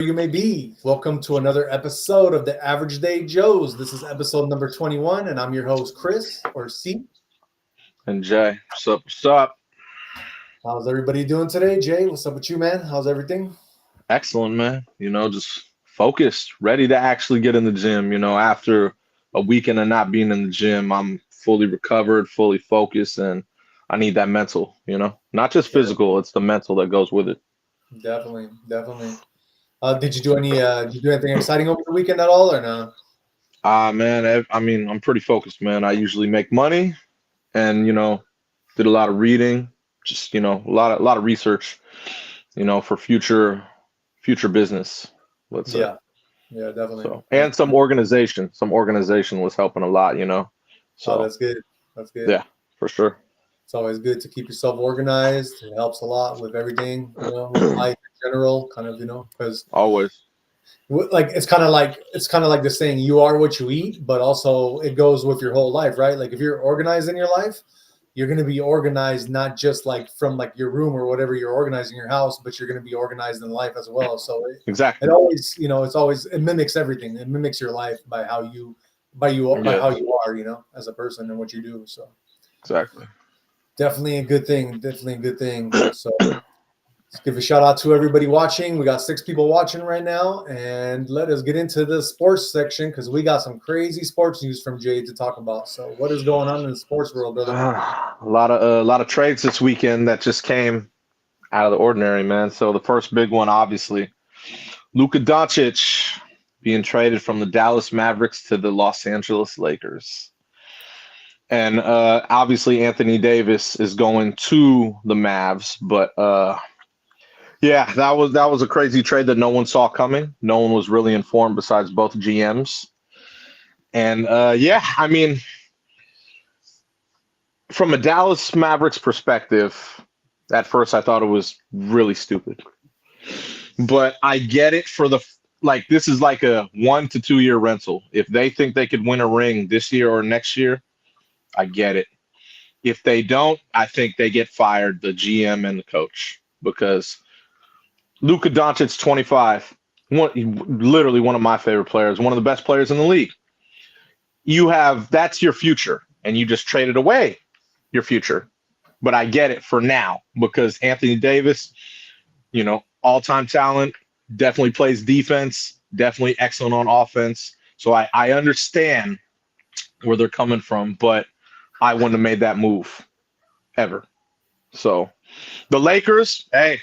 You may be. Welcome to another episode of the Average Day Joes. This is episode number 21, and I'm your host, Chris, or C. And Jay, what's up? What's up? How's everybody doing today? Jay, what's up with you, man? How's everything? Excellent, man. Just focused, ready to actually get in the gym. After a weekend of not being in the gym, I'm fully recovered, fully focused, and I need that mental, not just physical, it's the mental that goes with it. Definitely. Did you do anything exciting over the weekend at all, or no? Man, I'm pretty focused, man. I usually make money and, did a lot of reading, just, a lot of research, for future business, let's say. Yeah, definitely. So, and some organization. Some organization was helping a lot, So that's good. That's good. Yeah, for sure. It's always good to keep yourself organized. It helps a lot with everything, with life in general, kind of, because Always. like it's kind of like the saying, you are what you eat, but also it goes with your whole life, right? Like if you're organized in your life, you're going to be organized not just like from like your room or whatever you're organizing your house, but you're going to be organized in life as well. So Exactly. it always, it mimics everything. It mimics your life by how you are, as a person and what you do. So Exactly. definitely a good thing. So let's give a shout out to everybody watching. We got 6 people watching right now, and let us get into the sports section because we got some crazy sports news from Jay to talk about. So what is going on in the sports world, brother? A lot of trades this weekend that just came out of the ordinary, man. So the first big one, obviously, Luka Doncic being traded from the Dallas Mavericks to the Los Angeles Lakers. And obviously Anthony Davis is going to the Mavs, but yeah, that was a crazy trade that no one saw coming. No one was really informed besides both GMs. And from a Dallas Mavericks perspective, at first I thought it was really stupid. But I get it this is like a 1 to 2 year rental. If they think they could win a ring this year or next year, I get it. If they don't, I think they get fired, the GM and the coach, because Luka Doncic, 25, literally one of my favorite players, one of the best players in the league. That's your future, and you just traded away your future. But I get it for now because Anthony Davis, all-time talent, definitely plays defense, definitely excellent on offense. So I understand where they're coming from, but I wouldn't have made that move ever. So the Lakers, hey,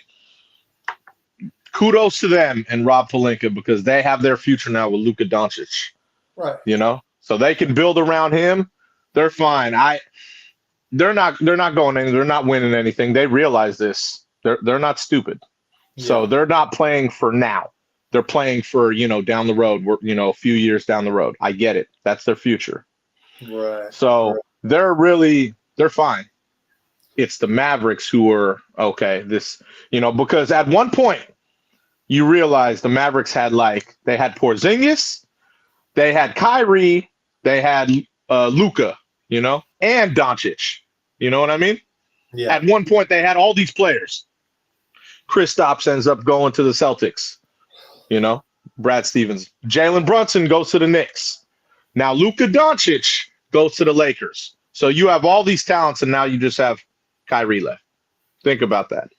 kudos to them and Rob Pelinka because they have their future now with Luka Doncic. Right. So they can build around him. They're fine. They're not going anywhere. They're not winning anything. They realize this. They're not stupid. Yeah. So they're not playing for now. They're playing for, down the road, a few years down the road. I get it. That's their future. Right. So they're fine. It's the Mavericks who are okay. Because at one point you realize the Mavericks had they had Porzingis, they had Kyrie, they had Luka, and Doncic. You know what I mean? Yeah. At one point they had all these players. Kristaps ends up going to the Celtics. Brad Stevens. Jalen Brunson goes to the Knicks. Now Luka Doncic goes to the Lakers. So you have all these talents, and now you just have Kyrie left. Think about that.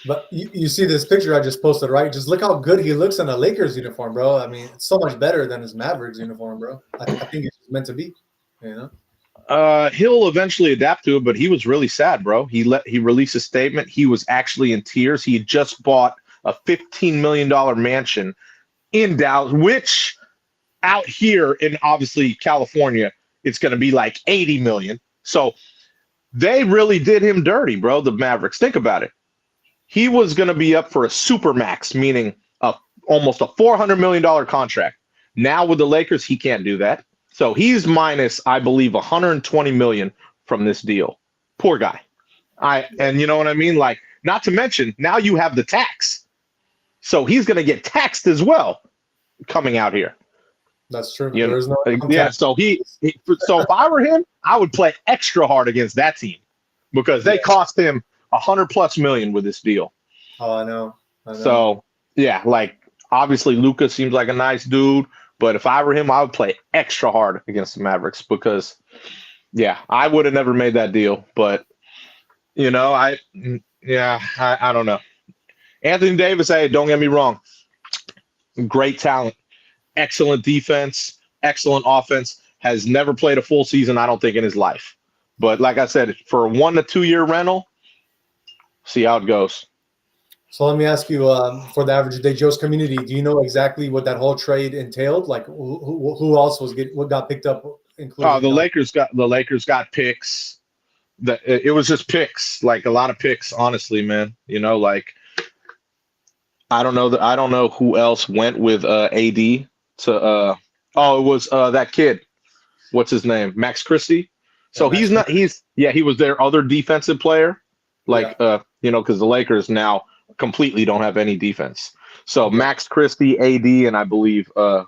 But you see this picture I just posted, right? Just look how good he looks in a Lakers uniform, bro. I mean, it's so much better than his Mavericks uniform, bro. I think it's meant to be, He'll eventually adapt to it, but he was really sad, bro. He released a statement. He was actually in tears. He had just bought a $15 million mansion in Dallas, which out here in obviously California, it's going to be like 80 million. So they really did him dirty, bro. The Mavericks. Think about it. He was going to be up for a supermax, meaning almost a $400 million contract. Now with the Lakers, he can't do that. So he's minus, I believe, 120 million from this deal. Poor guy. And you know what I mean? Not to mention, now you have the tax. So he's going to get taxed as well coming out here. That's true. There's no yeah. So so if I were him, I would play extra hard against that team because they cost him $100+ million with this deal. Oh, I know. So yeah, Obviously, Luka seems like a nice dude, but if I were him, I would play extra hard against the Mavericks because, yeah, I would have never made that deal. But I don't know. Anthony Davis, hey, don't get me wrong, great talent, excellent defense, excellent offense. Has never played a full season, I don't think, in his life. But like I said, for a 1 to 2 year rental, see how it goes. So let me ask you, for the Average Day Joe's community, do you know exactly what that whole trade entailed? Like, who else what got picked up, including The Lakers got picks. It was just picks, like a lot of picks, honestly, man. Like I don't know who else went with AD to it was that kid. What's his name? Max Christie. So he was their other defensive player. Like because the Lakers now completely don't have any defense. So Max Christie, AD, and I believe I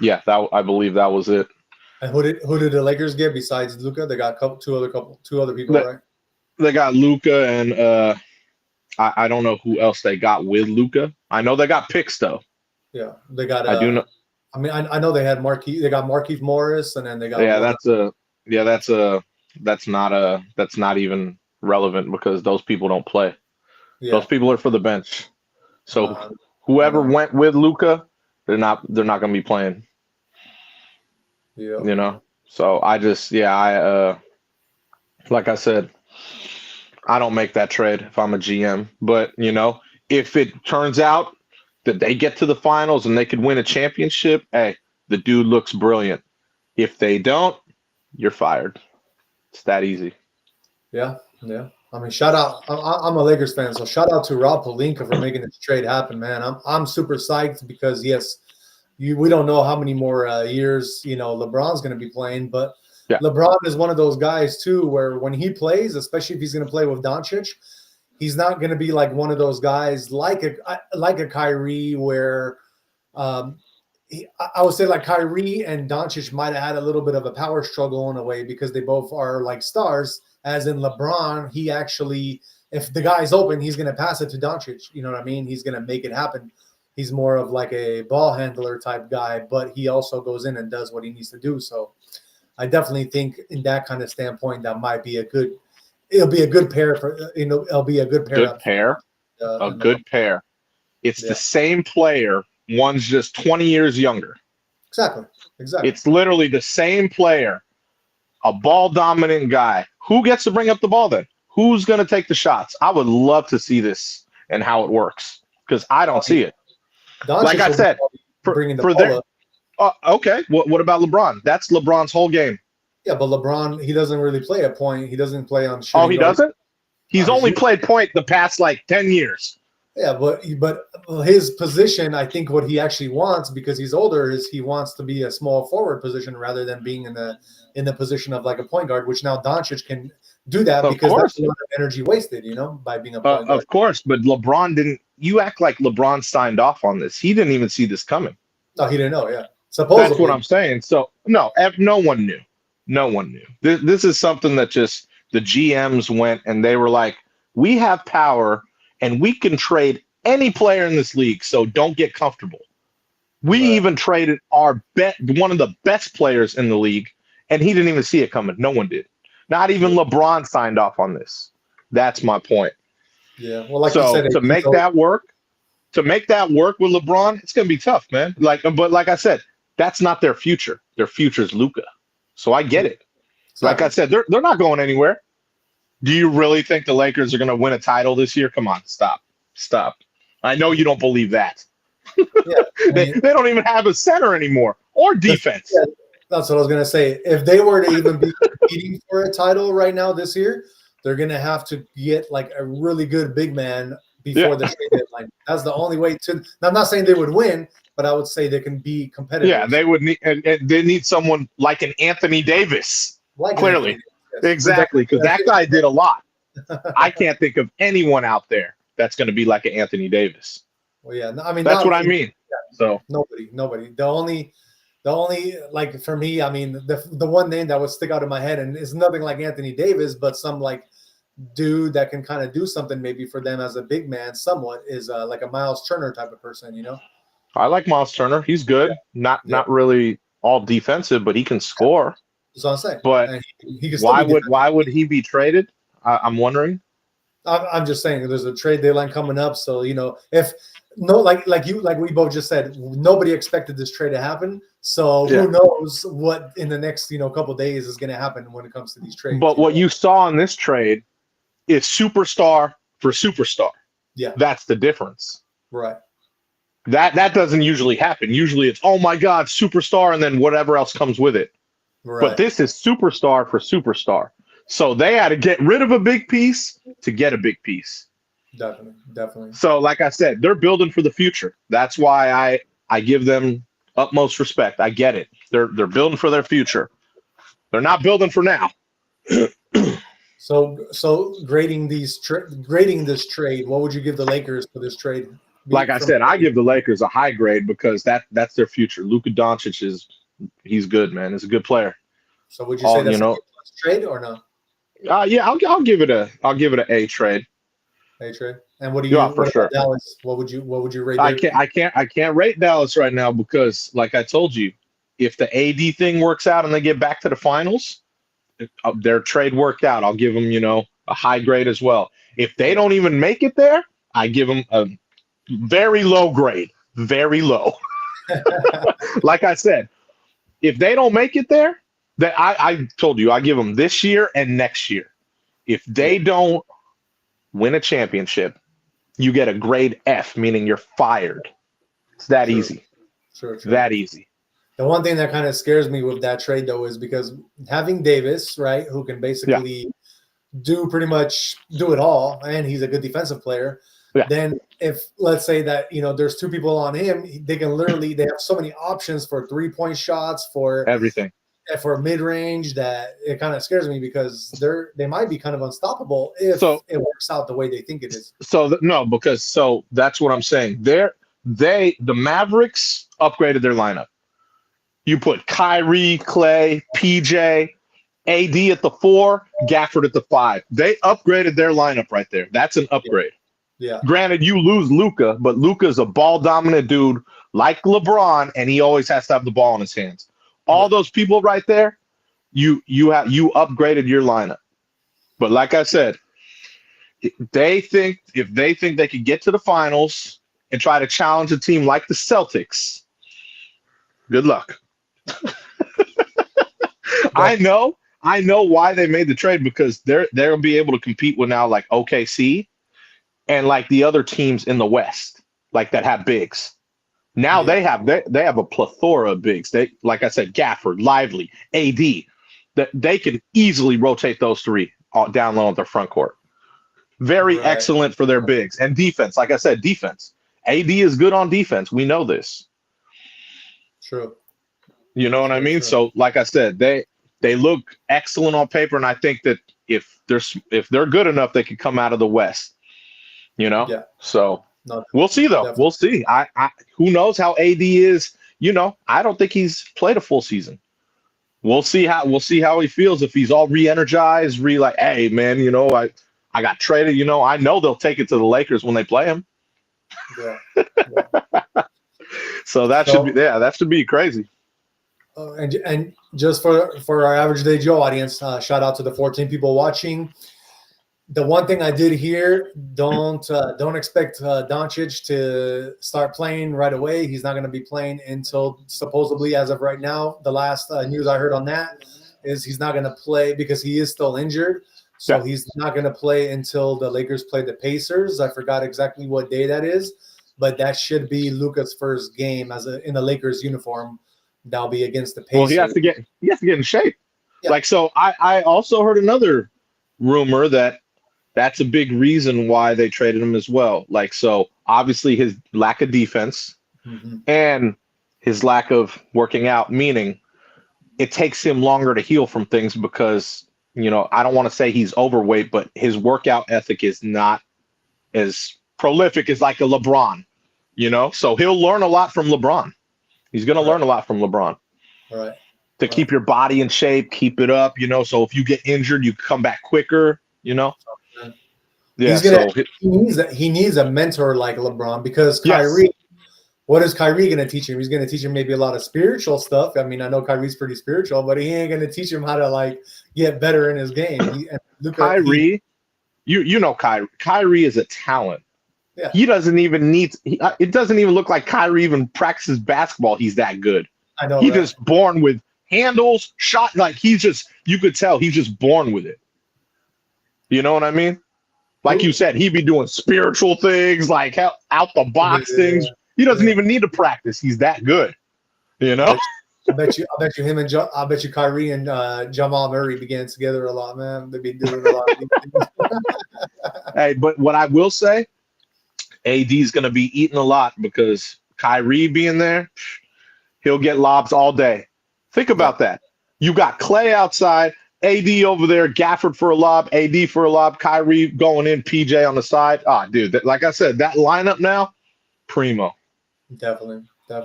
believe that was it. And who did the Lakers get besides Luka? They got two other people, right? They got Luka, and I don't know who else they got with Luka. I know they got picks though. Yeah, they got. I do know. I mean, I know they had They got Markieff Morris, and then they got. That's not even relevant because those people don't play. Yeah. Those people are for the bench. So whoever went with Luka, they're not going to be playing. Yeah. So I just like I said, I don't make that trade if I'm a GM. But if it turns out that they get to the finals and they could win a championship, hey, the dude looks brilliant. If they don't, you're fired. It's that easy. Yeah. I mean, shout out. I'm a Lakers fan, so shout out to Rob Pelinka for making this trade happen, man. I'm super psyched because we don't know how many more years LeBron's going to be playing, but LeBron is one of those guys too where when he plays, especially if he's going to play with Doncic, he's not going to be like one of those guys like a Kyrie where I would say like Kyrie and Doncic might have had a little bit of a power struggle in a way because they both are like stars. As in LeBron, he actually, if the guy's open, he's going to pass it to Doncic. You know what I mean? He's going to make it happen. He's more of like a ball handler type guy, but he also goes in and does what he needs to do. So I definitely think in that kind of standpoint, that might be it'll be a good pair for, it'll be a good pair. Good pair. It's the same player. One's just 20 years younger. Exactly. It's literally the same player, a ball dominant guy. Who gets to bring up the ball then? Who's going to take the shots? I would love to see this and how it works because I don't see it. Like I said, okay. What about LeBron? That's LeBron's whole game. Yeah, but LeBron, he doesn't really play a point. He doesn't play on shooting. Oh, he doesn't? He's only played point the past 10 years. Yeah, but his position, I think what he actually wants because he's older is he wants to be a small forward position rather than being in the position of like a point guard, which now Doncic can do that because that's a lot of energy wasted, by being a point guard. Of course, but LeBron didn't. You act like LeBron signed off on this. He didn't even see this coming. No, he didn't know. Yeah, supposedly. That's what I'm saying. So no one knew. No one knew. This is something that just the GMs went and they were like, we have power. And we can trade any player in this league, so don't get comfortable. We even traded one of the best players in the league, and he didn't even see it coming. No one did. Not even LeBron signed off on this. That's my point. Yeah. Well, like you said, to make that work with LeBron, it's gonna be tough, man. But like I said, that's not their future. Their future is Luka. So I get it. Like I said, they're not going anywhere. Do you really think the Lakers are going to win a title this year? Come on, stop. I know you don't believe that. Yeah, they don't even have a center anymore or defense. Yeah, that's what I was going to say. If they were to even be competing for a title right now this year, they're going to have to get like a really good big man before the trade deadline. That's the only way to. Now, I'm not saying they would win, but I would say they can be competitive. Yeah, they would need, and they need someone like an Anthony Davis. Clearly. Exactly, because that guy did a lot. I can't think of anyone out there that's going to be like an Anthony Davis. Well, yeah, I mean that's what I mean. Yeah, so nobody. The only like for me, I mean the one name that would stick out in my head and it's nothing like Anthony Davis, but some like dude that can kind of do something maybe for them as a big man, somewhat is like a Miles Turner type of person, I like Miles Turner. He's good. Not really all defensive, but he can score. That's what I'm saying. But And he can still be why would he be traded? I'm wondering. I'm just saying there's a trade deadline coming up, so if no, like we both just said, nobody expected this trade to happen. So who knows what in the next couple of days is going to happen when it comes to these trades. But what you saw in this trade is superstar for superstar. Yeah, that's the difference. Right. That doesn't usually happen. Usually it's, oh my God, superstar, and then whatever else comes with it. Right. But this is superstar for superstar. So they had to get rid of a big piece to get a big piece. Definitely. So like I said, they're building for the future. That's why I give them utmost respect. I get it. They're building for their future. They're not building for now. So grading this trade, what would you give the Lakers for this trade? Like I said, I give the Lakers a high grade because that's their future. Luka Doncic he's good, man. He's a good player. So would you say that's a A+ trade or no? Yeah, I'll give it a A trade. A trade. And what do you? Yeah, for sure. Dallas? What would you rate? I can't rate Dallas right now because, like I told you, if the AD thing works out and they get back to the finals, their trade worked out. I'll give them a high grade as well. If they don't even make it there, I give them a very low grade, very low. Like I said, if they don't make it there, that I told you, I give them this year and next year. If they don't win a championship, you get a grade F, meaning you're fired. It's that easy. Sure. That easy. The one thing that kind of scares me with that trade, though, is because having Davis, right, who can basically do pretty much do it all, and he's a good defensive player. Yeah. Then if let's say that there's two people on him, they have so many options for 3-point shots, for everything, for mid-range, that it kind of scares me because they might be kind of unstoppable if it works out the way they think it is. So that's what I'm saying. The Mavericks upgraded their lineup. You put Kyrie, Clay, PJ, AD at the 4, Gafford at the 5. They upgraded their lineup right there. That's an upgrade. Yeah. Granted, you lose Luka, but Luka's a ball-dominant dude like LeBron, and he always has to have the ball in his hands. All those people right there, you upgraded your lineup. But like I said, if they think they could get to the finals and try to challenge a team like the Celtics, good luck. I know why they made the trade, because they'll be able to compete with now like OKC and like the other teams in the West, like that have bigs. Now they have a plethora of bigs. They, like I said, Gafford, Lively, AD, that they can easily rotate those three down low at their front court. Very excellent for their bigs. And defense, like I said, defense. AD is good on defense. We know this. True. You know what I mean? True. So, like I said, they look excellent on paper, and I think that if they're good enough, they could come out of the West. Yeah. So we'll see, though. Definitely. We'll see. I who knows how AD is? I don't think he's played a full season. We'll see how he feels if he's all re-energized, like, hey man, I got traded. I know they'll take it to the Lakers when they play him. Yeah. So that should be crazy. And just for our Average Day Joe audience, shout out to the 14 people watching. The one thing I did hear, don't expect Doncic to start playing right away. He's not going to be playing until, supposedly, as of right now, the last news I heard on that is he's not going to play because he is still injured. So he's not going to play until the Lakers play the Pacers. I forgot exactly what day that is, but that should be Luka's first game in the Lakers uniform. That'll be against the Pacers. Well, he has to get in shape. Yeah. Like, so I also heard another rumor that's a big reason why they traded him as well. Like, so obviously his lack of defense and his lack of working out, meaning it takes him longer to heal from things because, I don't want to say he's overweight, but his workout ethic is not as prolific as like a LeBron, so he'll learn a lot from LeBron. He's going to learn a lot from LeBron. Right. To keep your body in shape, keep it up, so if you get injured, you come back quicker, Yeah, he needs a mentor like LeBron because Kyrie what is Kyrie going to teach him? He's going to teach him maybe a lot of spiritual stuff. I mean, I know Kyrie's pretty spiritual, but he ain't going to teach him how to like get better in his game. Kyrie, you know Kyrie is a talent. Yeah. He doesn't even need. It doesn't even look like Kyrie even practices basketball. He's that good. I know. He's just born with handles, shot. Like you could tell he's just born with it. You know what I mean? Like you said, he'd be doing spiritual things, like out the box things. He doesn't even need to practice. He's that good. You know? I bet you I bet you Kyrie and Jamal Murray began together a lot, man. They'd be doing a lot of things. Hey, but what I will say, AD's going to be eating a lot because Kyrie being there, he'll get lobs all day. Think about that. You got Clay outside, AD over there, Gafford for a lob, AD for a lob, Kyrie going in, PJ on the side. Ah, dude, like I said, that lineup now, primo. Definitely. I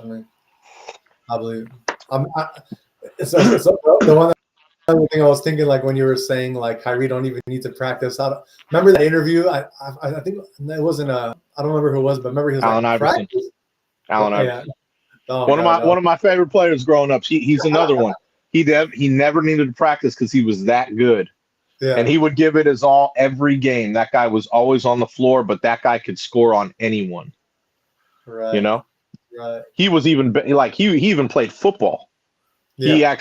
believe. It's the one other thing I was thinking, like when you were saying, like Kyrie don't even need to practice. Remember that interview? I think it wasn't I don't remember who it was, but remember he was Allen like, Iverson. practice? Allen Iverson. Oh, one of my favorite players growing up. He's another one. He never needed to practice because he was that good. Yeah. And he would give it his all every game. That guy was always on the floor, but that guy could score on anyone. Right. You know? Right. He was even like he even played football. Yeah. He had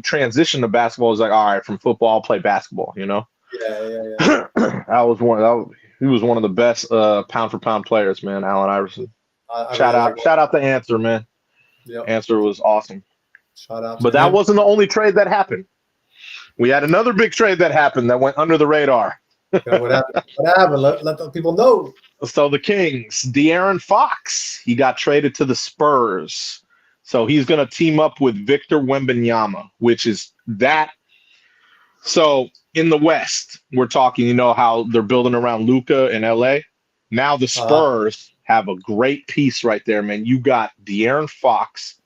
transitioned to basketball. He was like, all right, from football, I'll play basketball, you know? Yeah. He was one of the best pound for pound players, man, Allen Iverson. Shout out to Answer, man. Yep. Answer was awesome. Shout out. But that wasn't the only trade that happened. We had another big trade that happened that went under the radar. What happened? What happened? Let the people know. So the Kings, De'Aaron Fox, he got traded to the Spurs. So he's going to team up with Victor Wembanyama, which is that. So in the West, we're talking, you know, how they're building around Luka in LA. Now the Spurs have a great piece right there, man. You got De'Aaron Fox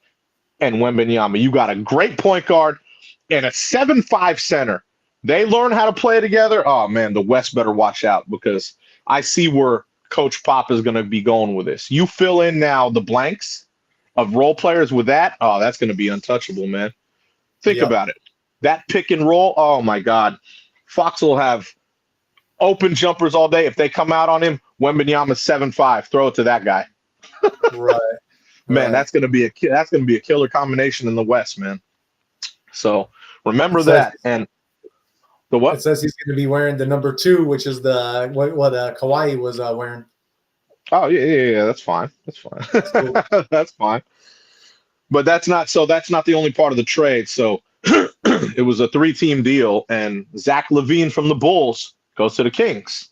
and Wembanyama. You got a great point guard and a 7'5" center. They learn how to play together. Oh, man, the West better watch out because I see where Coach Pop is going to be going with this. You fill in now the blanks of role players with that. Oh, that's going to be untouchable, man. Think about it. That pick and roll, oh, my God. Fox will have open jumpers all day. If they come out on him, Wembanyama's 7'5". Throw it to that guy. Right. Man, that's going to be a killer combination in the West, man. So remember that. And the what? It says he's going to be wearing the number 2, which is the what Kawhi was wearing. Oh yeah. That's fine. That's cool. That's fine. But that's not the only part of the trade. So it was a 3-team deal, and Zach LaVine from the Bulls goes to the Kings.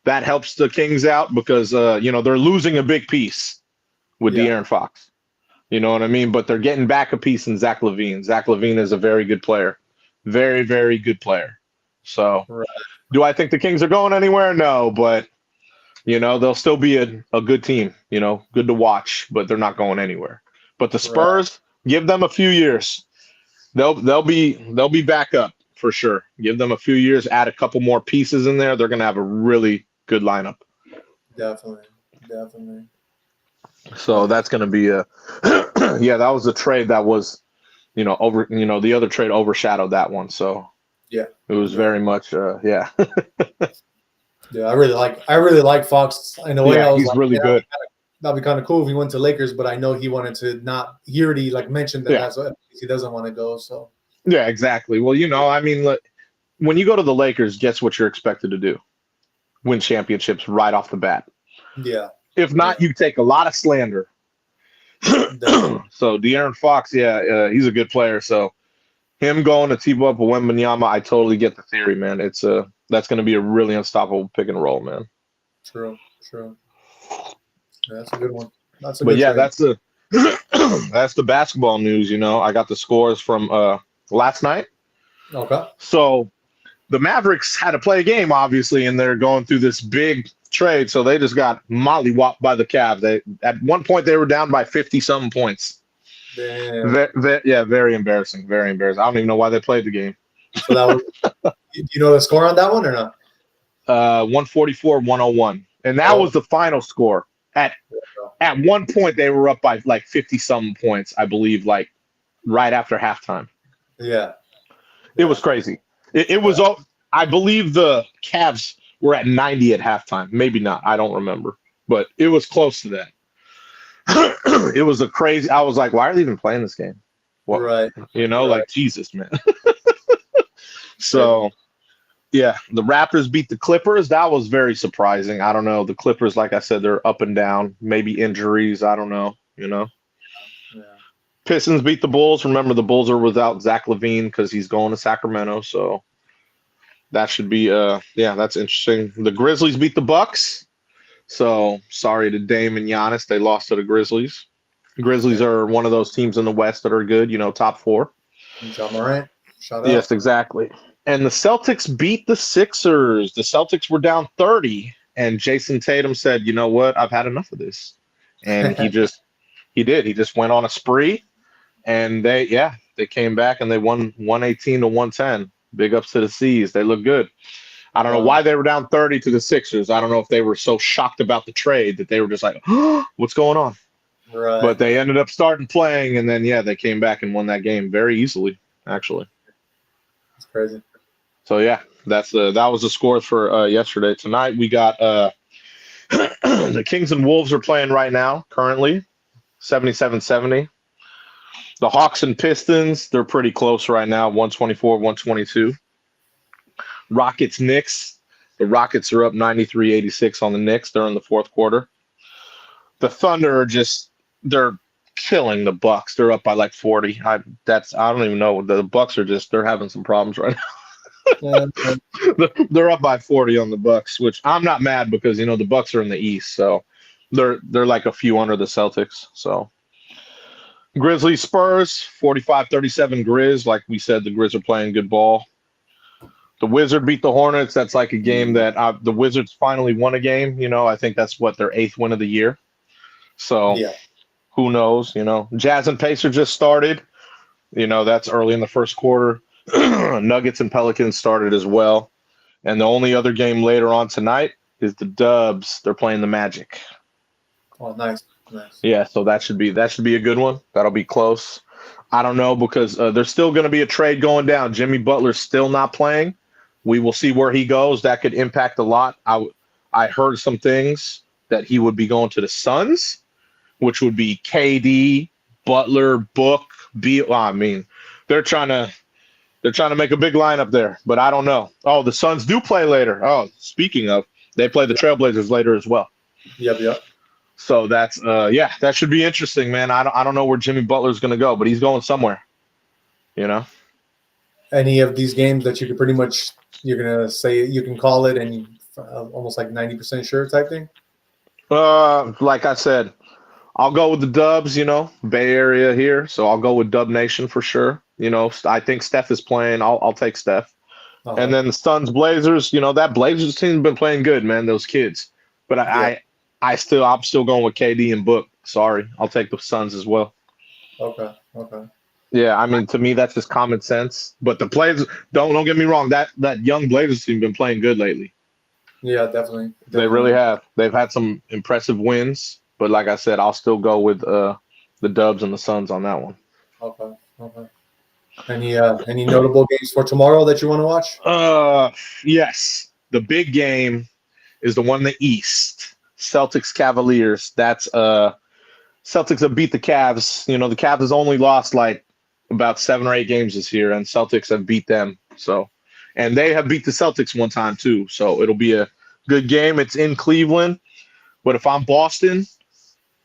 That helps the Kings out because they're losing a big piece with De'Aaron Fox. You know what I mean? But they're getting back a piece in Zach LaVine. Zach LaVine is a very good player. Very, very good player. So do I think the Kings are going anywhere? No, but they'll still be a good team, good to watch, but they're not going anywhere. But the Spurs, give them a few years. They'll be back up for sure. Give them a few years, add a couple more pieces in there. They're going to have a really good lineup. Definitely. So that's going to be that was a trade that was, the other trade overshadowed that one. So it was very much, Yeah, I really like Fox in a way. Yeah, I was he's like, really good. That'd be kind of cool if he went to Lakers, but I know he wanted to not. He already mentioned that that's what he doesn't want to go. So yeah, exactly. Well, look, when you go to the Lakers, guess what you're expected to do? Win championships right off the bat. Yeah. If not, you take a lot of slander. So De'Aaron Fox, he's a good player. So him going to team up with Wembanyama, I totally get the theory, man. It's that's going to be a really unstoppable pick and roll, man. True. Yeah, that's a good one. That's the that's the basketball news. I got the scores from last night. Okay. So the Mavericks had to play a game, obviously, and they're going through this big trade. So they just got mollywopped by the Cavs. At one point they were down by 50-something points. Damn. Very embarrassing. Very embarrassing. I don't even know why they played the game. So that was. You know the score on that one or not? 144-101, and that was the final score. At one point, they were up by like 50-some points, I believe, like right after halftime. Yeah. It was crazy. It was all. I believe the Cavs were at 90 at halftime. Maybe not. I don't remember, but it was close to that. It was a crazy. I was like, why are they even playing this game? What, Right. like Jesus, man. So, yeah, the Raptors beat the Clippers. That was very surprising. I don't know. The Clippers, like I said, they're up and down. Maybe injuries. I don't know. Yeah. Pistons beat the Bulls. Remember, the Bulls are without Zach LaVine because he's going to Sacramento. So that should be that's interesting. The Grizzlies beat the Bucks. So sorry to Dame and Giannis. They lost to the Grizzlies. Grizzlies are one of those teams in the West that are good, top 4. John Morant. Shout out. Yes, exactly. And the Celtics beat the Sixers. The Celtics were down 30, and Jason Tatum said, "You know what? I've had enough of this." And he did. He just went on a spree, and they came back and they won 118 to 110. Big ups to the C's. They look good. I don't know why they were down 30 to the Sixers. I don't know if they were so shocked about the trade that they were just like, oh, what's going on? Right. But they ended up starting playing, and then, they came back and won that game very easily, actually. It's crazy. So, that was the score for yesterday. Tonight we got the Kings and Wolves are playing right now, currently, 77-70. The Hawks and Pistons, they're pretty close right now, 124, 122. Rockets, Knicks. The Rockets are up 93-86 on the Knicks. They're in the fourth quarter. The Thunder they're killing the Bucks. They're up by like 40. I don't even know. The Bucks they're having some problems right now. They're up by 40 on the Bucks, which I'm not mad because the Bucks are in the East, so they're like a few under the Celtics. So Grizzlies, Spurs, 45-37 Grizz. Like we said, the Grizz are playing good ball. The Wizards beat the Hornets. That's like a game that the Wizards finally won a game. I think that's their 8th win of the year. So who knows? Jazz and Pacers just started. That's early in the first quarter. Nuggets and Pelicans started as well. And the only other game later on tonight is the Dubs. They're playing the Magic. Oh, nice. Yeah, so that should be a good one. That'll be close. I don't know because there's still going to be a trade going down. Jimmy Butler's still not playing. We will see where he goes. That could impact a lot. I heard some things that he would be going to the Suns, which would be KD, Butler, Book, I mean, they're trying to make a big lineup there, but I don't know. Oh, the Suns do play later. Oh, speaking of, they play the Trailblazers later as well. Yep. So that's that should be interesting, man. I don't know where Jimmy Butler's going to go, but he's going somewhere. Any of these games that you could pretty much you're gonna say you can call it and almost like 90% sure type thing? Like I said, I'll go with the Dubs. Bay Area here, so I'll go with Dub Nation for sure. I think Steph is playing. I'll take Steph. Uh-huh. And then the Suns, Blazers. That Blazers team's been playing good, man. Those kids. But I'm still going with KD and Book. Sorry, I'll take the Suns as well. Okay. Yeah, I mean, to me, that's just common sense. But the Blazers, don't get me wrong, that young Blazers team been playing good lately. Yeah, definitely. They really have. They've had some impressive wins. But like I said, I'll still go with the Dubs and the Suns on that one. Okay. Any notable games for tomorrow that you want to watch? Yes. The big game is the one in the East. Celtics Cavaliers. That's Celtics have beat the Cavs. The Cavs has only lost like about 7 or 8 games this year, and Celtics have beat them. So, and they have beat the Celtics one time too. So it'll be a good game. It's in Cleveland, but if I'm Boston,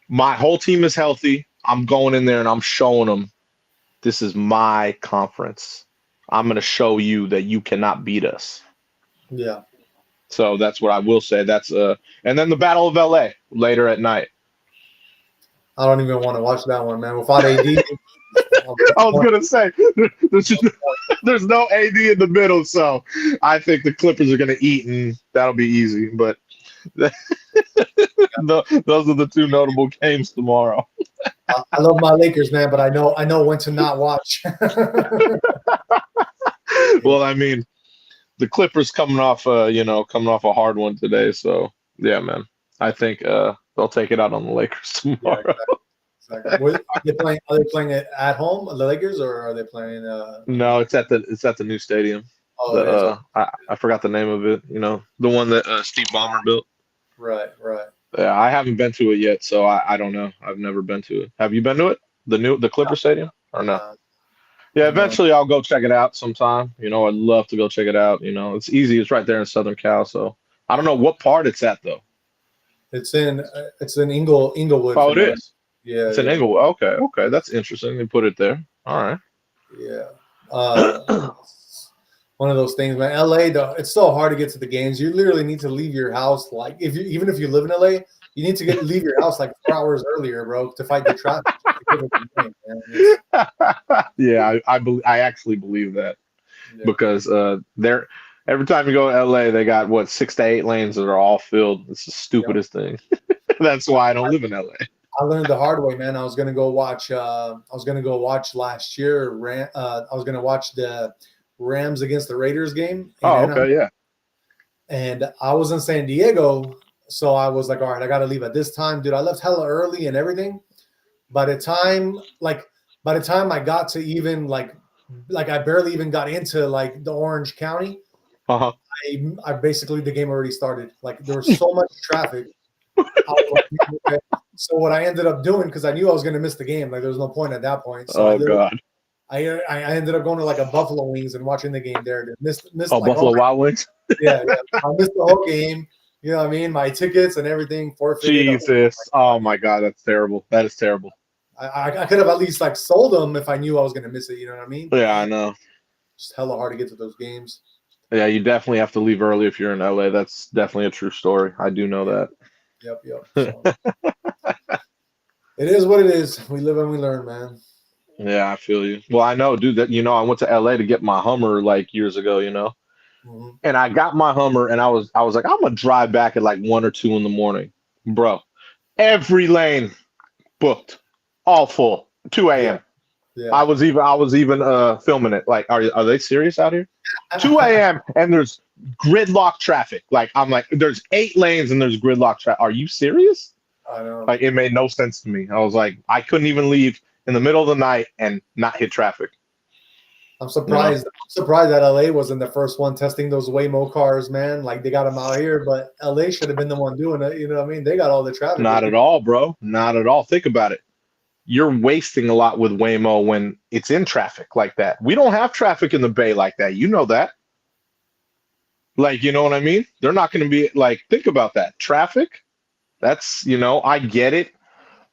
my whole team is healthy. I'm going in there and I'm showing them this is my conference. I'm going to show you that you cannot beat us. Yeah. So that's what I will say. That's and then the Battle of LA later at night. I don't even want to watch that one, man. Without AD. I was gonna say there's no AD in the middle, so I think the Clippers are gonna eat, and that'll be easy. But those are the 2 notable games tomorrow. I love my Lakers, man, but I know when to not watch. Well, I mean, the Clippers coming off a hard one today, so yeah, man. I think They'll take it out on the Lakers tomorrow. Yeah, exactly. Are they playing it at home, the Lakers, or are they playing? No, it's at the new stadium. Oh, it is. I forgot the name of it. You know, the one that Steve Ballmer built. Right. Yeah, I haven't been to it yet, so I don't know. I've never been to it. Have you been to it? The Clipper Stadium or no? Yeah, eventually I'll go check it out sometime. You know, I'd love to go check it out. You know, it's easy. It's right there in Southern Cal. So I don't know what part it's at though. It's in Inglewood. Oh, it is. Yeah, It's in Inglewood. Okay, that's interesting. They put it there. All right. Yeah. One of those things, man. LA, though, it's so hard to get to the games. You literally need to leave your house like even if you live in LA, you need to leave your house like 4 hours earlier, bro, to fight the traffic. Yeah, I actually believe that because every time you go to LA, they got 6 to 8 lanes that are all filled. It's the stupidest thing. That's why I don't live in LA. I learned the hard way, man. I was gonna go watch last year. I was gonna watch the Rams against the Raiders game. Oh, okay, yeah. And I was in San Diego, so I was like, all right, I got to leave at this time, dude. I left hella early and everything. By the time I got to even like I barely even got into like the Orange County. Uh-huh. I basically the game already started. Like there was so much traffic. I was like, okay. So what I ended up doing, because I knew I was going to miss the game, like there was no point at that point. So God. I ended up going to like a Buffalo Wings and watching the game there. Missed like, Buffalo Wild Wings? Yeah. I missed the whole game. You know what I mean? My tickets and everything forfeited. Jesus. Oh, my God. That's terrible. That is terrible. I could have at least like sold them if I knew I was going to miss it. You know what I mean? Yeah, I know. It's hella hard to get to those games. Yeah, you definitely have to leave early if you're in LA. That's definitely a true story. I do know that. Yep. So, it is what it is. We live and we learn, man. Yeah, I feel you. Well, I know, dude, that, I went to LA to get my Hummer like years ago, Mm-hmm. And I got my Hummer and I was like, I'm gonna drive back at like 1 or 2 in the morning. Bro, every lane booked, all full, 2 a.m. Yeah. I was even filming it. Like, are they serious out here? 2 a.m. and there's gridlock traffic. Like, I'm like, there's 8 lanes and there's gridlock traffic. Are you serious? I know. Like, it made no sense to me. I was like, I couldn't even leave in the middle of the night and not hit traffic. I'm surprised. I'm surprised that LA wasn't the first one testing those Waymo cars, man. Like they got them out here, but LA should have been the one doing it. You know what I mean? They got all the traffic. Not at all, bro. Not at all. Think about it. You're wasting a lot with Waymo when it's in traffic like that. We don't have traffic in the Bay like that. You know that. Like, you know what I mean? They're not going to be like, think about that. Traffic, that's, I get it.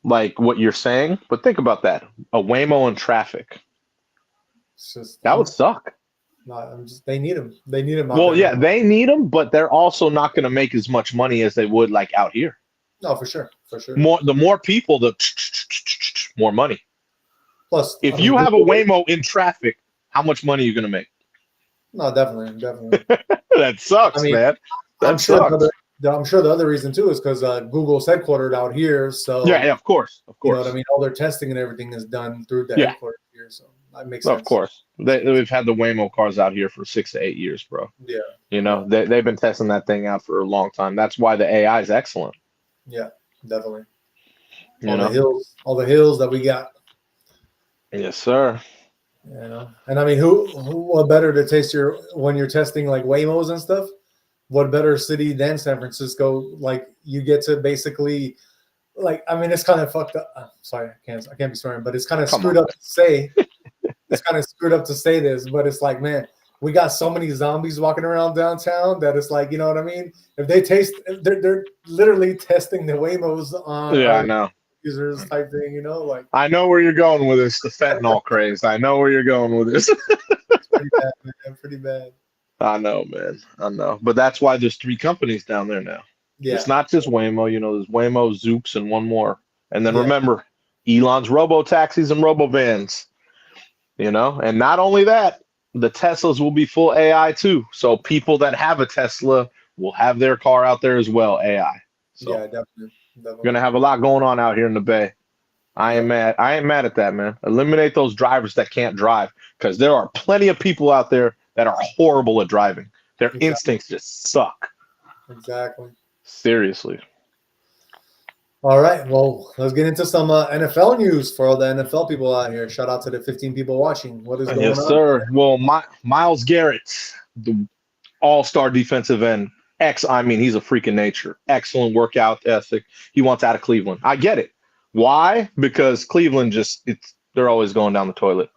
Like what you're saying, but think about that. A Waymo in traffic. That would suck. No, they need them. They need them. Well, yeah, they need them, but they're also not going to make as much money as they would like out here. No, for sure. The more people, the more money. Plus, if you have a Waymo in traffic, how much money are you going to make? No, definitely. That sucks, man. I'm sure the other reason too is because Google's headquartered out here. So yeah, of course. You know what I mean? All their testing and everything is done through the headquarters here, so that makes sense. Of course, we've had the Waymo cars out here for 6 to 8 years, bro. Yeah. They've been testing that thing out for a long time. That's why the AI is excellent. Yeah, definitely. All the hills that we got. Yes, sir. And I mean, what better to taste when you're testing like Waymos and stuff? What better city than San Francisco? Like you get to basically, like, I mean, it's kind of fucked up. Sorry, I can't be swearing, but it's kind of screwed up to say. It's kind of screwed up to say this, but it's like, man, we got so many zombies walking around downtown that it's like, you know what I mean? If they they're literally testing the Waymos on. Yeah, I know. Users type thing, like. I know where you're going with this, the fentanyl craze. I know where you're going with this. It's pretty bad, man. Pretty bad. I know, man. I know. But that's why there's 3 companies down there now. Yeah. It's not just Waymo. There's Waymo, Zoox, and one more. And then remember, Elon's robo-taxis and robo-vans. And not only that, the Teslas will be full AI too. So people that have a Tesla will have their car out there as well, AI. So yeah, definitely. We're going to have a lot going on out here in the Bay. I ain't mad at that, man. Eliminate those drivers that can't drive, because there are plenty of people out there that are horrible at driving. Their instincts just suck. Exactly. Seriously. All right. Well, let's get into some NFL news for all the NFL people out here. Shout out to the 15 people watching. What is going Yes, on? sir. Well, Miles Garrett, the all-star defensive end, he's a freak of nature. Excellent workout ethic. He wants out of Cleveland. I get it. Why? Because Cleveland they're always going down the toilet.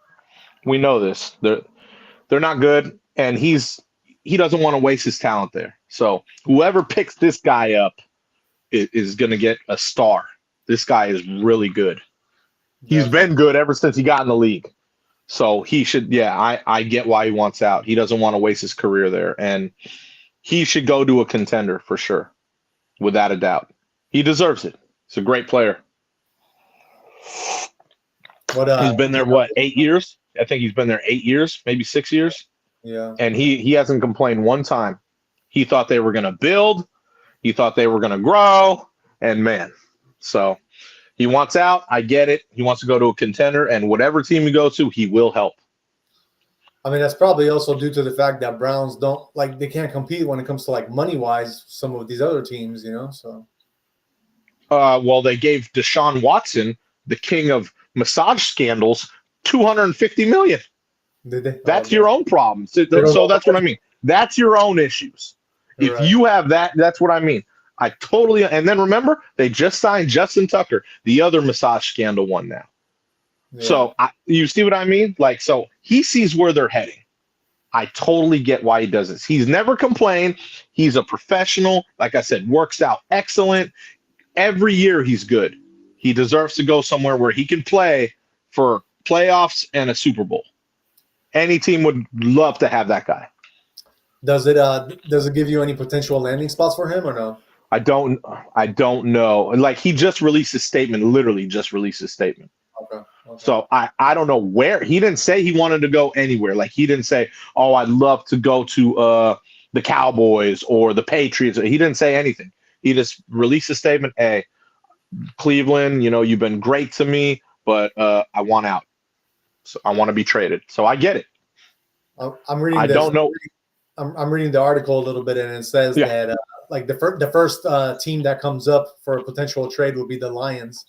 We know this. They're not good, and he doesn't want to waste his talent there. So whoever picks this guy up is going to get a star. This guy is really good. He's been good ever since he got in the league. So he should, I get why he wants out. He doesn't want to waste his career there. And he should go to a contender for sure, without a doubt. He deserves it. He's a great player. He's been there, 8 years? I think he's been there 8 years, maybe 6 years. Yeah. And he hasn't complained one time. He thought they were going to build. He thought they were going to grow. And, man, so he wants out. I get it. He wants to go to a contender. And whatever team he goes to, he will help. I mean, that's probably also due to the fact that Browns they can't compete when it comes to money-wise, some of these other teams, so. Well, they gave Deshaun Watson, the king of massage scandals, $250 million. Did they? That's your own problem. So that's what I mean. That's your own issues. If you have that, that's what I mean. I totally. And then remember, they just signed Justin Tucker, the other massage scandal one now. Yeah. So you see what I mean? So he sees where they're heading. I totally get why he does this. He's never complained. He's a professional. Like I said, works out excellent. Every year he's good. He deserves to go somewhere where he can play for playoffs and a Super Bowl. Any team would love to have that guy. Does it give you any potential landing spots for him or no? I don't know. He just released a statement, literally just released a statement. Okay. So I don't know where. He didn't say he wanted to go anywhere. He didn't say, oh, I'd love to go to the Cowboys or the Patriots. He didn't say anything. He just released a statement. Hey, Cleveland, you've been great to me, but I want out. So I want to be traded. So I get it. I'm reading. I don't know. I'm reading the article a little bit, and it says that the first team that comes up for a potential trade will be the Lions.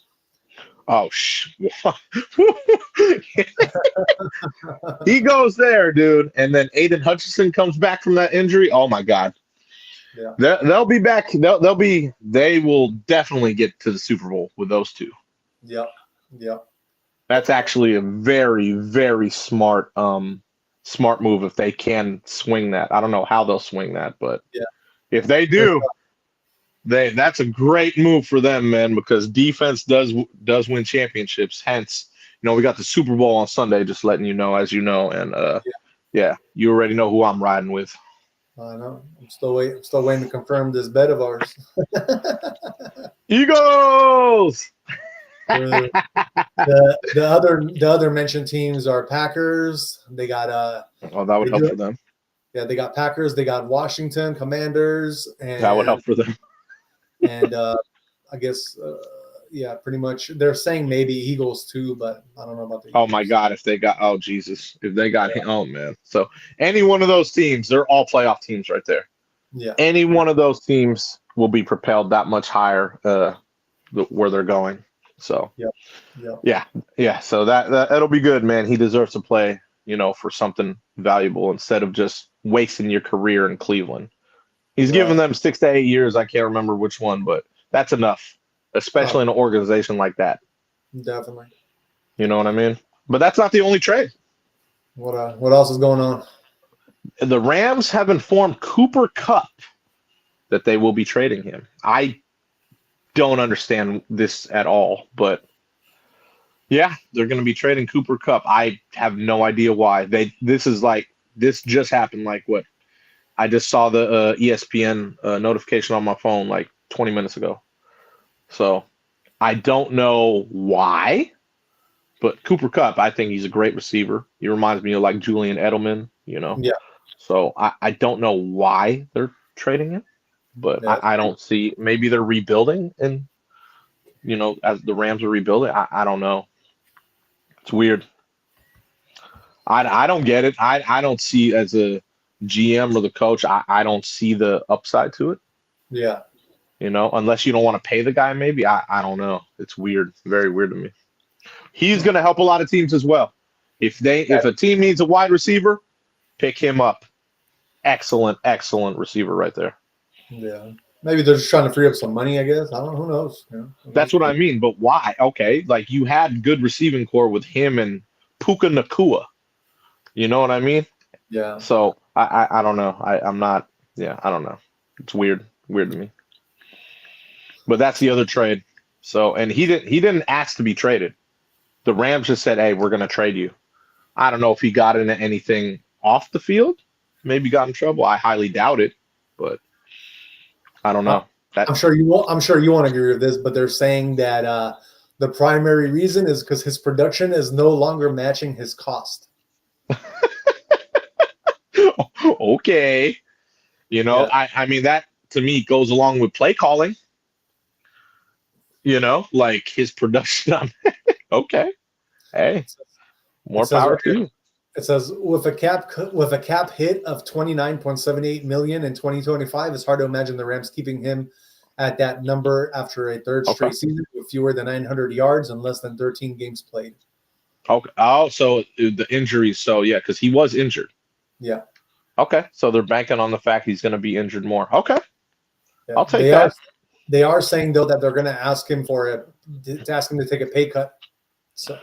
Oh, he goes there, dude, and then Aiden Hutchinson comes back from that injury. Oh my God, yeah, they'll be back. They will definitely get to the Super Bowl with those two. Yep. That's actually a very, very smart move if they can swing that. I don't know how they'll swing that, but if they do, that's a great move for them, man, because defense does win championships. Hence, we got the Super Bowl on Sunday, just letting you know, as you know, and you already know who I'm riding with. I know. I'm still waiting to confirm this bet of ours. Eagles. The other mentioned teams are Packers. They got that would help for them. Yeah, they got Packers. They got Washington Commanders, and that would help for them. And I guess pretty much they're saying maybe Eagles too, but I don't know about the Eagles. Oh my God, if they got him, oh man. So any one of those teams, they're all playoff teams right there. Yeah. Any one of those teams will be propelled that much higher where they're going. So yeah. So that'll be good, man. He deserves to play, for something valuable instead of just wasting your career in Cleveland. He's given them 6 to 8 years. I can't remember which one, but that's enough, especially in an organization like that. Definitely. You know what I mean? But that's not the only trade. What else is going on? The Rams have informed Cooper Kupp that they will be trading him. I don't understand this at all, but yeah, they're going to be trading Cooper Kupp. I have no idea why. This just happened what? I just saw the ESPN notification on my phone 20 minutes ago. So I don't know why, but Cooper Kupp, I think he's a great receiver. He reminds me of Julian Edelman, Yeah. So I don't know why they're trading him, but I don't see. Maybe they're rebuilding, and as the Rams are rebuilding, I don't know. It's weird. I don't get it. I don't see as a GM or the coach. I don't see the upside to it. Yeah. unless you don't want to pay the guy, maybe. I don't know. It's weird. Very weird to me. He's going to help a lot of teams as well. If a team needs a wide receiver, pick him up. Excellent receiver right there. Yeah. Maybe they're just trying to free up some money, I guess. I don't know. Who knows? That's what I mean. But why? Okay. Like, you had good receiving core with him and Puka Nakua. You know what I mean? Yeah. So I don't know. I'm not. Yeah, I don't know. It's weird to me. But that's the other trade. So, and he didn't ask to be traded. The Rams just said, "Hey, we're going to trade you." I don't know if he got into anything off the field. Maybe got in trouble. I highly doubt it, but I don't know. I'm sure you won't agree with this, but they're saying that the primary reason is because his production is no longer matching his cost. Okay. I mean, that to me goes along with play calling. Like his production. Okay. Hey, more power to you. It says with a cap hit of 29.78 million in 2025, it's hard to imagine the Rams keeping him at that number after a third straight season with fewer than 900 yards and less than 13 games played. Okay. Oh, so the injuries. So yeah, because he was injured. Yeah. Okay. So they're banking on the fact he's going to be injured more. Okay. Yeah. I'll take that. They are saying though that they're going to ask him to take a pay cut. So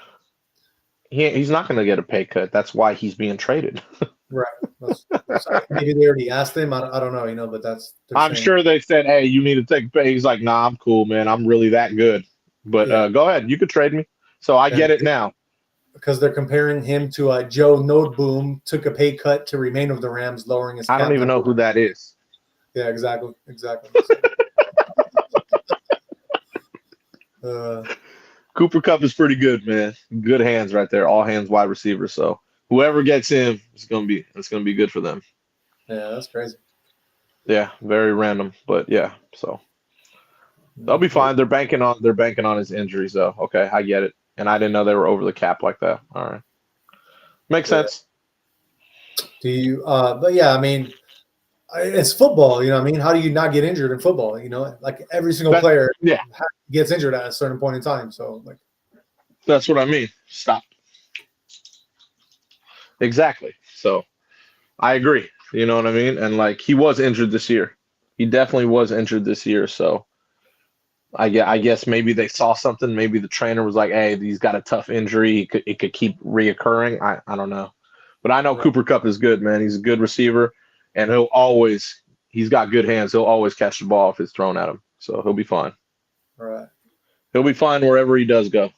he's not going to get a pay cut. That's why he's being traded. Right. Maybe they already asked him. I don't know, but that's. I'm sure they said, "Hey, you need to take a pay." He's like, "Nah, I'm cool, man. I'm really that good." But go ahead, you could trade me. So I get it now. Because they're comparing him to Joe Noteboom, took a pay cut to remain with the Rams, lowering his. I don't even know who that is. Yeah, exactly. Cooper Kupp is pretty good, man. Good hands right there. All hands wide receiver. So whoever gets him, it's gonna be good for them. Yeah, that's crazy. Yeah, very random, but yeah. So they'll be fine. They're banking on his injuries, though. Okay, I get it. And I didn't know they were over the cap like that. All right, makes sense. Do you? But yeah, I mean, it's football. You know what I mean? How do you not get injured in football? Like every single player gets injured at a certain point in time. So like, that's what I mean. Stop. Exactly. So I agree. You know what I mean? And like he was injured this year. He definitely was injured this year. So I guess maybe they saw something. Maybe the trainer was like, "Hey, he's got a tough injury. It could keep reoccurring." I don't know. But I know Cooper Kupp is good, man. He's a good receiver. And he's got good hands. He'll always catch the ball if it's thrown at him. So he'll be fine. All right. He'll be fine wherever he does go.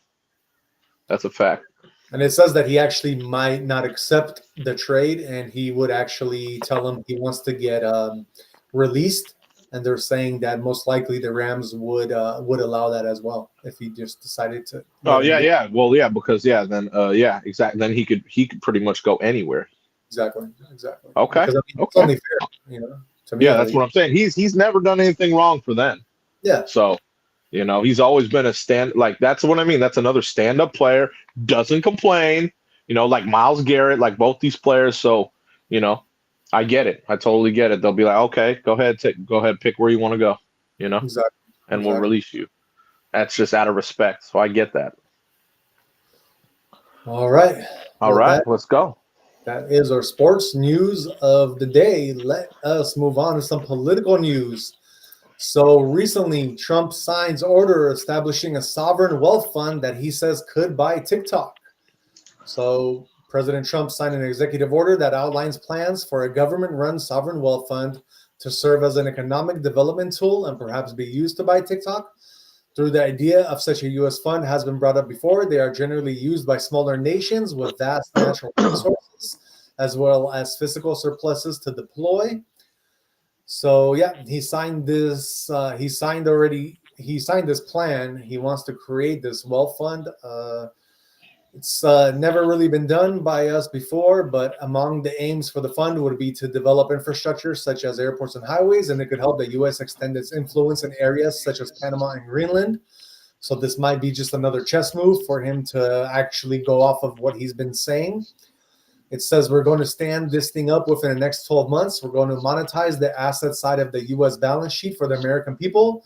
That's a fact. And it says that he actually might not accept the trade, and he would actually tell him he wants to get released. And they're saying that most likely the Rams would allow that as well if he just decided to. Oh yeah. Well, yeah, because then exactly. Then he could pretty much go anywhere. Exactly. Okay. Because, it's only fair, to me. Yeah, that's what I'm saying. He's never done anything wrong for them. Yeah. So, he's always been that's what I mean. That's another stand-up player, doesn't complain, like Myles Garrett, like both these players. So, I get it. I totally get it. They'll be like, "Okay, go ahead, pick where you want to go, Exactly. And we'll release you." That's just out of respect. So I get that. All right. Let's go. That is our sports news of the day. Let us move on to some political news. So recently, Trump signs order establishing a sovereign wealth fund that he says could buy TikTok. So President Trump signed an executive order that outlines plans for a government-run sovereign wealth fund to serve as an economic development tool and perhaps be used to buy TikTok. Through the idea of such a U.S. fund has been brought up before, they are generally used by smaller nations with vast natural resources, as well as physical surpluses to deploy. So yeah, he signed this. He signed this plan. He wants to create this wealth fund. It's never really been done by us before, but among the aims for the fund would be to develop infrastructure such as airports and highways, and it could help the U.S. extend its influence in areas such as Panama and Greenland. So this might be just another chess move for him to actually go off of what he's been saying. It says we're going to stand this thing up within the next 12 months. We're going to monetize the asset side of the U.S. balance sheet for the American people.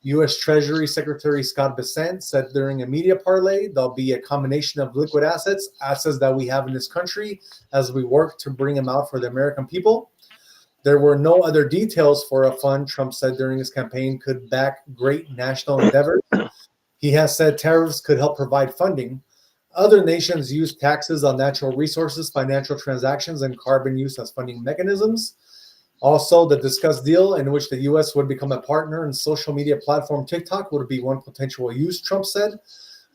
U.S. Treasury Secretary Scott Bessent said during a media parlay, there'll be a combination of liquid assets that we have in this country as we work to bring them out for the American people. There were no other details for a fund, Trump said during his campaign, could back great national endeavors. He has said tariffs could help provide funding. Other nations use taxes on natural resources, financial transactions, and carbon use as funding mechanisms. Also, the discussed deal in which the U.S. would become a partner in social media platform TikTok would be one potential use, Trump said.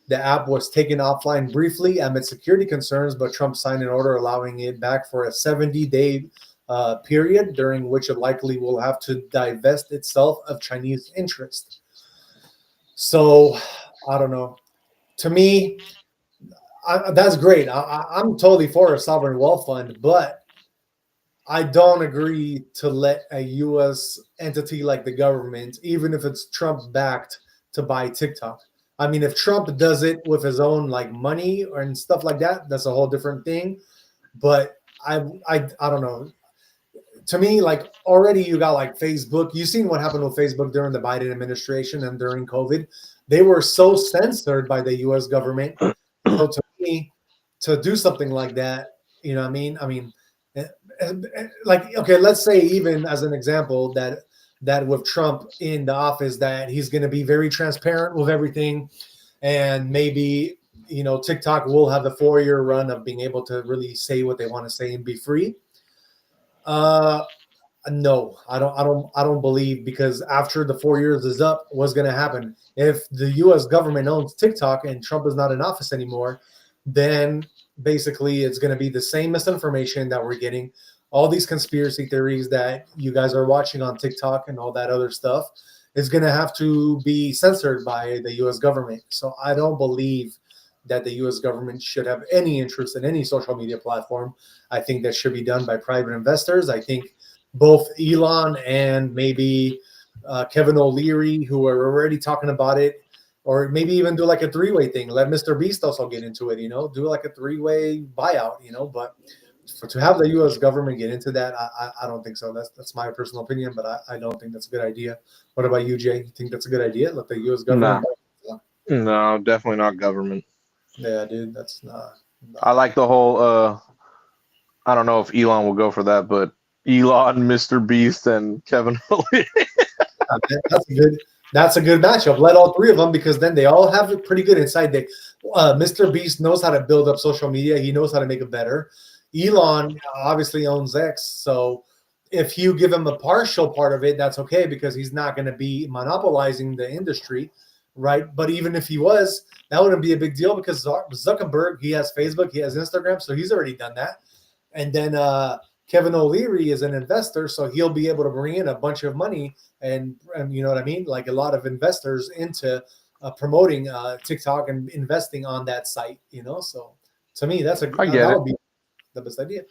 The app was taken offline briefly amid security concerns, but Trump signed an order allowing it back for a 70-day period, during which it likely will have to divest itself of Chinese interest. So, I don't know. To me, that's great. I'm totally for a sovereign wealth fund, but I don't agree to let a U.S. entity like the government, even if it's Trump backed, to buy TikTok. I mean, if Trump does it with his own like money and stuff like that, that's a whole different thing. But I don't know. To me, like already you got like Facebook. You've seen what happened with Facebook during the Biden administration and during COVID. They were so censored by the U.S. government. So to me, to do something like that, you know what I mean? I mean, like, okay, let's say even as an example that with Trump in the office, that he's going to be very transparent with everything, and maybe TikTok will have the 4-year run of being able to really say what they want to say and be free. No, I don't believe, because after the 4 years is up, what's going to happen if the U.S. government owns TikTok and Trump is not in office anymore? Then basically it's going to be the same misinformation that we're getting, all these conspiracy theories that you guys are watching on TikTok and all that other stuff is going to have to be censored by the U.S. government. So I don't believe that the U.S. government should have any interest in any social media platform. I think that should be done by private investors. I think both Elon and maybe Kevin O'Leary, who are already talking about it, or maybe even do like a 3-way thing. Let Mr. Beast also get into it, do like a 3-way buyout, but to have the U.S. government get into that, I don't think so. That's my personal opinion, but I don't think that's a good idea. What about you, Jay? You think that's a good idea? Let the U.S. government? No, definitely not government. Yeah, dude, that's not. I like the whole, I don't know if Elon will go for that, but Elon, Mr. Beast, and Kevin O'Leary. That's a good matchup. Let all three of them, because then they all have it pretty good inside. Mr. Beast knows how to build up social media. He knows how to make it better. Elon obviously owns X, so if you give him a partial part of it, that's okay, because he's not going to be monopolizing the industry, right? But even if he was, that wouldn't be a big deal, because Zuckerberg, he has Facebook, he has Instagram, so he's already done that. And then Kevin O'Leary is an investor, so he'll be able to bring in a bunch of money and you know what I mean? Like a lot of investors into promoting TikTok and investing on that site, So to me, that would be the best idea.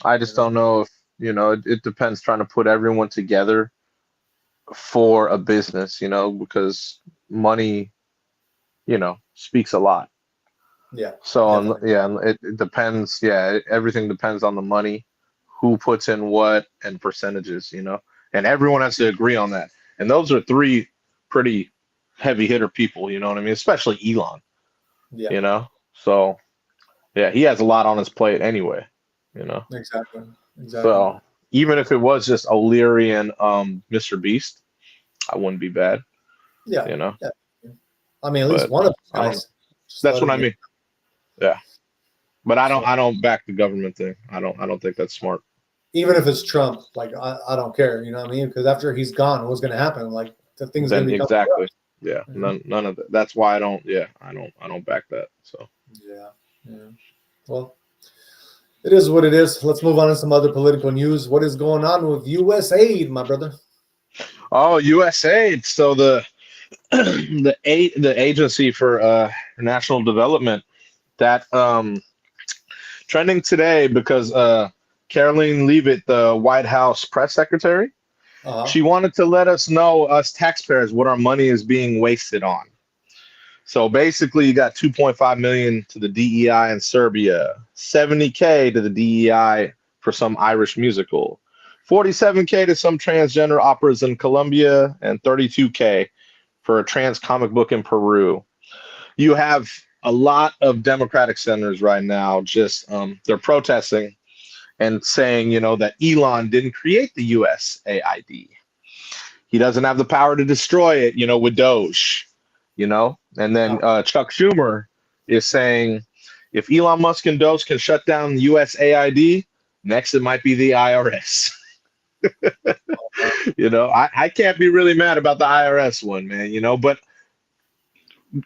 I just don't know if, it depends, trying to put everyone together for a business, because money, speaks a lot. Yeah. So it depends. Yeah, everything depends on the money, who puts in what, and percentages, and everyone has to agree on that. And those are 3 pretty heavy hitter people, you know what I mean? Especially Elon. Yeah. So yeah, he has a lot on his plate anyway, Exactly. So even if it was just O'Leary and Mr. Beast, I wouldn't be bad. Yeah. Yeah. I mean, at least one of those guys. That's what I mean. Yeah. But I don't back the government thing. I don't think that's smart. Even if it's Trump, like I don't care, you know what I mean? Because after he's gone, what's going to happen? Like the thing's going to be exactly. Yeah. None of that. That's why I don't back that. So yeah. Well, it is what it is. Let's move on to some other political news. What is going on with U.S. aid, my brother? Oh, U.S. aid. So the agency for national development, that trending today because Caroline Leavitt, the White House press secretary, she wanted to let us know, us taxpayers, what our money is being wasted on. So basically, you got 2.5 million to the DEI in Serbia, 70K to the DEI for some Irish musical, 47K to some transgender operas in Colombia, and 32K for a trans comic book in Peru. You have a lot of Democratic senators right now just they're protesting and saying, that Elon didn't create the USAID. He doesn't have the power to destroy it, with Doge, And then Chuck Schumer is saying if Elon Musk and Doge can shut down the USAID, next it might be the IRS. I can't be really mad about the IRS one, man, but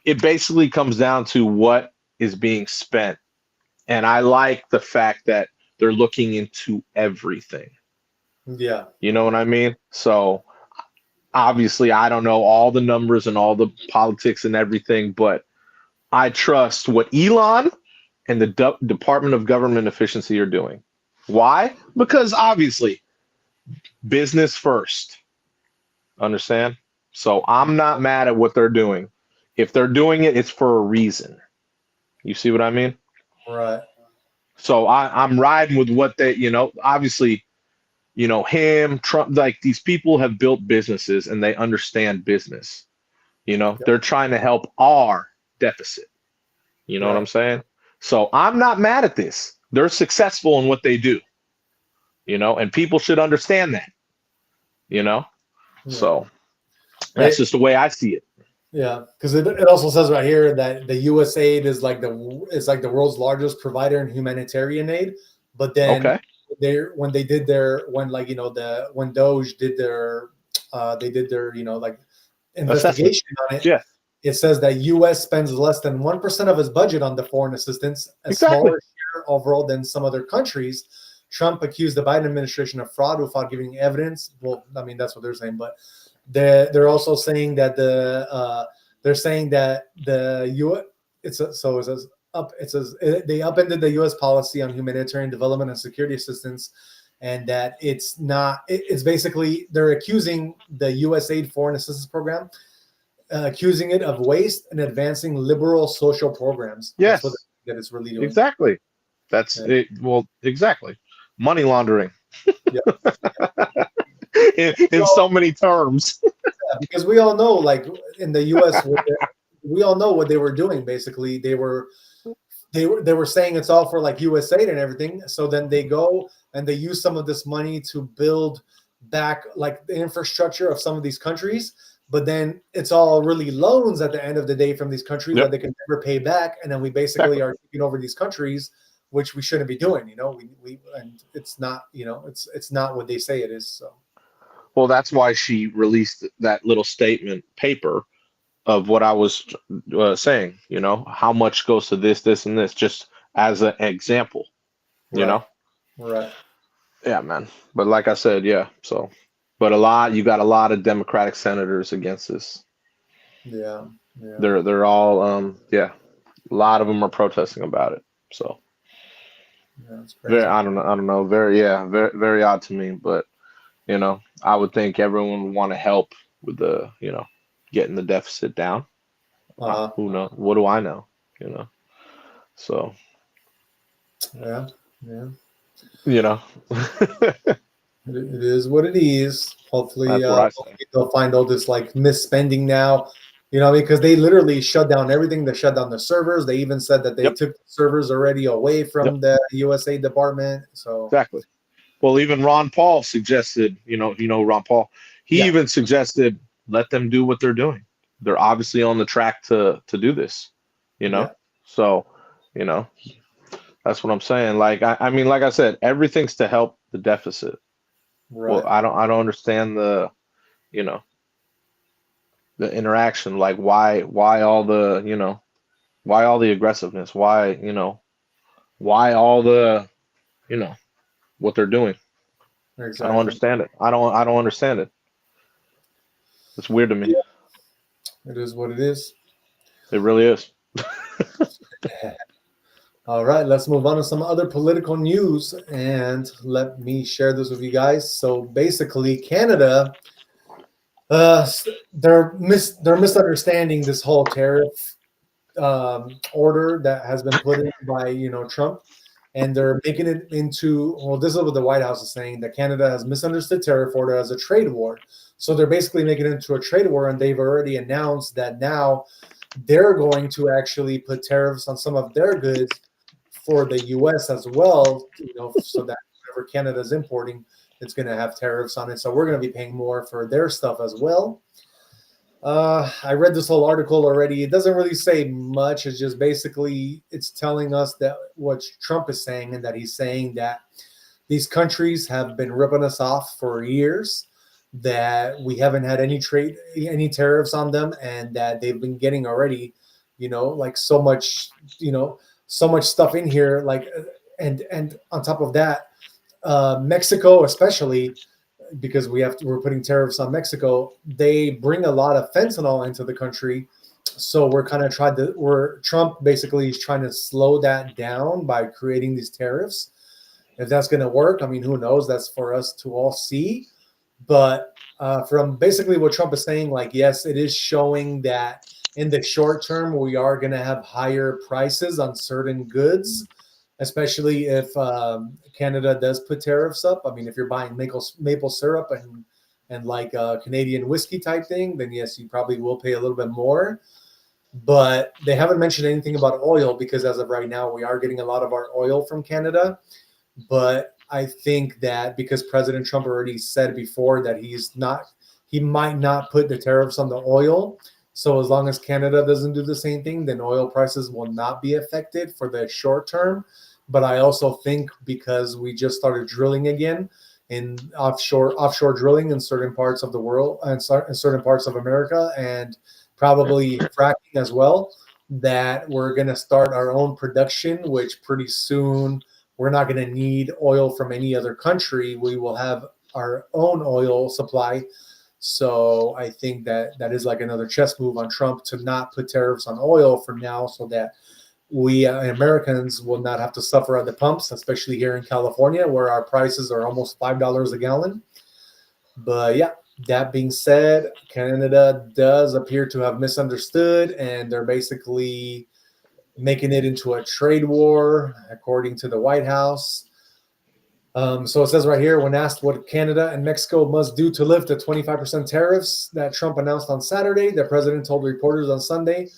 it basically comes down to what is being spent. And I like the fact that they're looking into everything. Yeah. You know what I mean? So obviously I don't know all the numbers and all the politics and everything, but I trust what Elon and the Department of Government Efficiency are doing. Why? Because obviously business first. Understand? So I'm not mad at what they're doing. If they're doing it, it's for a reason. You see what I mean? Right. So I'm riding with what they, obviously, him, Trump, like these people have built businesses and they understand business. They're trying to help our deficit. You know what I'm saying? So I'm not mad at this. They're successful in what they do, and people should understand that, So that's just the way I see it. Yeah, because it also says right here that the USAID is like the world's largest provider in humanitarian aid. But then when Doge did their investigation on it. It says that U.S. spends less than 1% of its budget on the foreign assistance, a smaller share overall than some other countries. Trump accused the Biden administration of fraud without giving evidence. Well, I mean that's what they're saying, but they're also saying that they upended the U.S. policy on humanitarian development and security assistance, and that it's basically they're accusing the USAID foreign assistance program, accusing it of waste and advancing liberal social programs. Yes, that's what that it's really doing. Exactly. That's it. Well, exactly. Money laundering. in so many terms. Because we all know, like in the U.S., we all know what they were doing. Basically, they were saying it's all for like USAID and everything. So then they go and they use some of this money to build back like the infrastructure of some of these countries. But then it's all really loans at the end of the day from these countries that they can never pay back. And then we basically are taking over these countries, which we shouldn't be doing. And it's not, it's not what they say it is. So. Well, that's why she released that little statement paper of what I was saying, how much goes to this, and this, just as an example, Right. Yeah, man. But like I said, so, but you got a lot of Democratic senators against this. Yeah. They're all, a lot of them are protesting about it. So, that's crazy. I don't know. Very, very odd to me, but. I would think everyone would want to help with the, getting the deficit down. Who knows? What do I know? So. Yeah. It is what it is. Hopefully they'll find all this like misspending now. Because they literally shut down everything. They shut down the servers. They even said that they took the servers already away from the USA department. So exactly. Well, even Ron Paul suggested, Ron Paul, he even suggested let them do what they're doing. They're obviously on the track to do this, So, that's what I'm saying. Like, I mean, like I said, everything's to help the deficit. Right. Well, I don't understand the interaction. Like, why all the, why all the aggressiveness? Why all the, what they're doing. Exactly. I don't understand it. I don't understand it. It's weird to me. Yeah. It is what it is. It really is. All right, let's move on to some other political news, and let me share this with you guys. So basically, Canada, they're misunderstanding this whole tariff order that has been put in by Trump, and they're making it into, well, this is what the White House is saying, that Canada has misunderstood tariff order as a trade war. So they're basically making it into a trade war, and they've already announced that now they're going to actually put tariffs on some of their goods for the U.S. as well, so that whatever Canada is importing, it's going to have tariffs on it. So we're going to be paying more for their stuff as well. I read this whole article already. It doesn't really say much. It's just basically it's telling us that what Trump is saying, and that he's saying that these countries have been ripping us off for years, that we haven't had any tariffs on them, and that they've been getting already, like so much stuff in here, like, and on top of that, Mexico especially, because we're putting tariffs on Mexico, they bring a lot of fentanyl into the country. So we're kind of Trump basically is trying to slow that down by creating these tariffs. If that's going to work, I mean, who knows? That's for us to all see. But from basically what Trump is saying, like, yes, it is showing that in the short term, we are going to have higher prices on certain goods, especially if Canada does put tariffs up. I mean, if you're buying maple syrup and like a Canadian whiskey type thing, then yes, you probably will pay a little bit more. But they haven't mentioned anything about oil, because as of right now, we are getting a lot of our oil from Canada. But I think that because President Trump already said before that he might not put the tariffs on the oil. So as long as Canada doesn't do the same thing, then oil prices will not be affected for the short term. But I also think because we just started drilling again in offshore drilling in certain parts of the world and in certain parts of America, and probably fracking as well, that we're going to start our own production, which pretty soon we're not going to need oil from any other country. We will have our own oil supply. So I think that is like another chess move on Trump to not put tariffs on oil for now, so that we Americans will not have to suffer at the pumps, especially here in California, where our prices are almost $5 a gallon. But yeah, that being said, Canada does appear to have misunderstood, and they're basically making it into a trade war, according to the White House. So it says right here, when asked what Canada and Mexico must do to lift the 25% tariffs that Trump announced on Saturday, the president told reporters on Sunday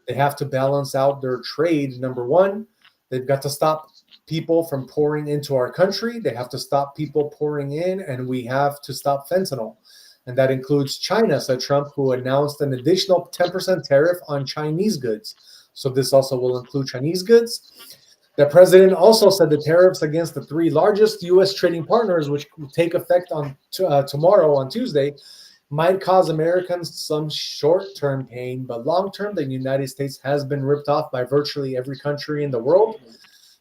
they have to balance out their trade. Number one, they've got to stop people from pouring into our country. They have to stop people pouring in, and we have to stop fentanyl. And that includes China, said Trump, who announced an additional 10% tariff on Chinese goods. So this also will include Chinese goods. The president also said the tariffs against the three largest U.S. trading partners, which will take effect on tomorrow, on Tuesday, might cause Americans some short-term pain, but long-term, the United States has been ripped off by virtually every country in the world.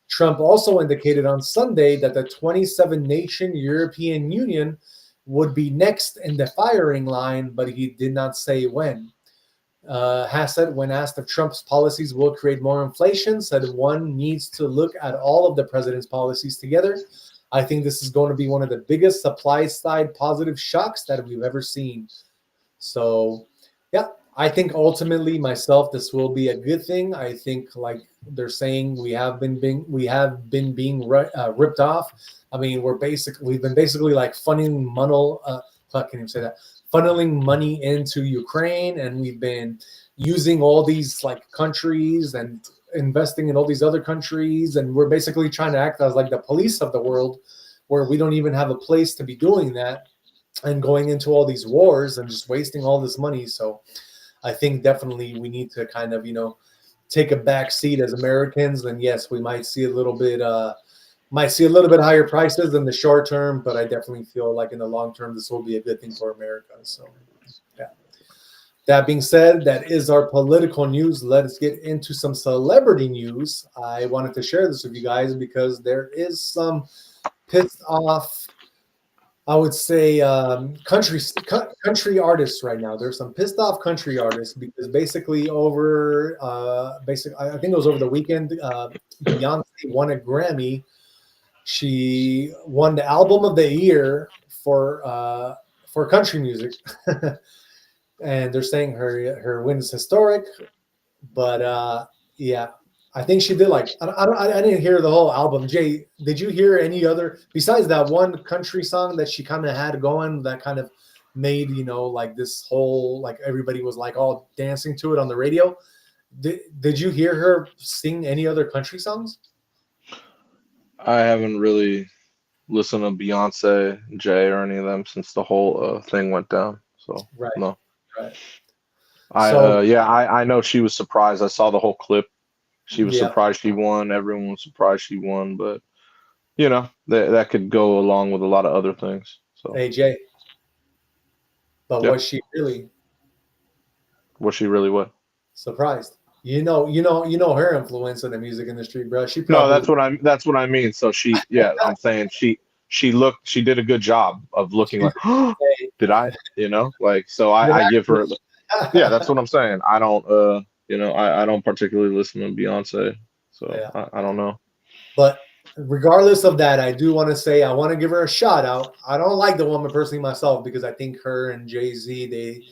Trump also indicated on Sunday that the 27-nation European Union would be next in the firing line, but he did not say when. Hassett, when asked if Trump's policies will create more inflation, said one needs to look at all of the president's policies together. I think this is going to be one of the biggest supply side positive shocks that we've ever seen. So, yeah, I think ultimately myself, this will be a good thing. I think, like they're saying, we have been being ripped off. I mean, we've been basically like funneling money into Ukraine, and we've been using all these like countries and investing in all these other countries, and we're basically trying to act as like the police of the world, where we don't even have a place to be doing that, and going into all these wars and just wasting all this money. So I think definitely we need to kind of take a back seat as Americans, and yes, we might see a little bit higher prices in the short term, but I definitely feel like in the long term, this will be a good thing for America. So, yeah. That being said, that is our political news. Let's get into some celebrity news. I wanted to share this with you guys because there is some pissed off, I would say, country artists right now. There's some pissed off country artists because basically I think it was over the weekend, Beyonce won a Grammy. She won the album of the year for country music, and they're saying her win is historic. But yeah, I think she did like I didn't hear the whole album. Jay, did you hear any other besides that one country song that she kind of had going that kind of made like this whole like everybody was like all dancing to it on the radio? Did you hear her sing any other country songs? I haven't really listened to Beyonce, Jay, or any of them since the whole thing went down. So Right, no. right. I So yeah, I know she was surprised. I saw the whole clip. She was yeah, surprised she won. Everyone was surprised she won, but that could go along with a lot of other things. So AJ. But yeah, was she really was she really what? surprised? Her influence in the music industry, bro. She No, probably that's what I mean. So I'm saying she did a good job of looking like, did I, like, so did I give her, yeah, I? that's what I'm saying. I don't, I don't particularly listen to Beyonce, so Yeah. I don't know. But regardless of that, I do want to say I want to give her a shout out. I don't like the woman personally myself because I think her and Jay-Z,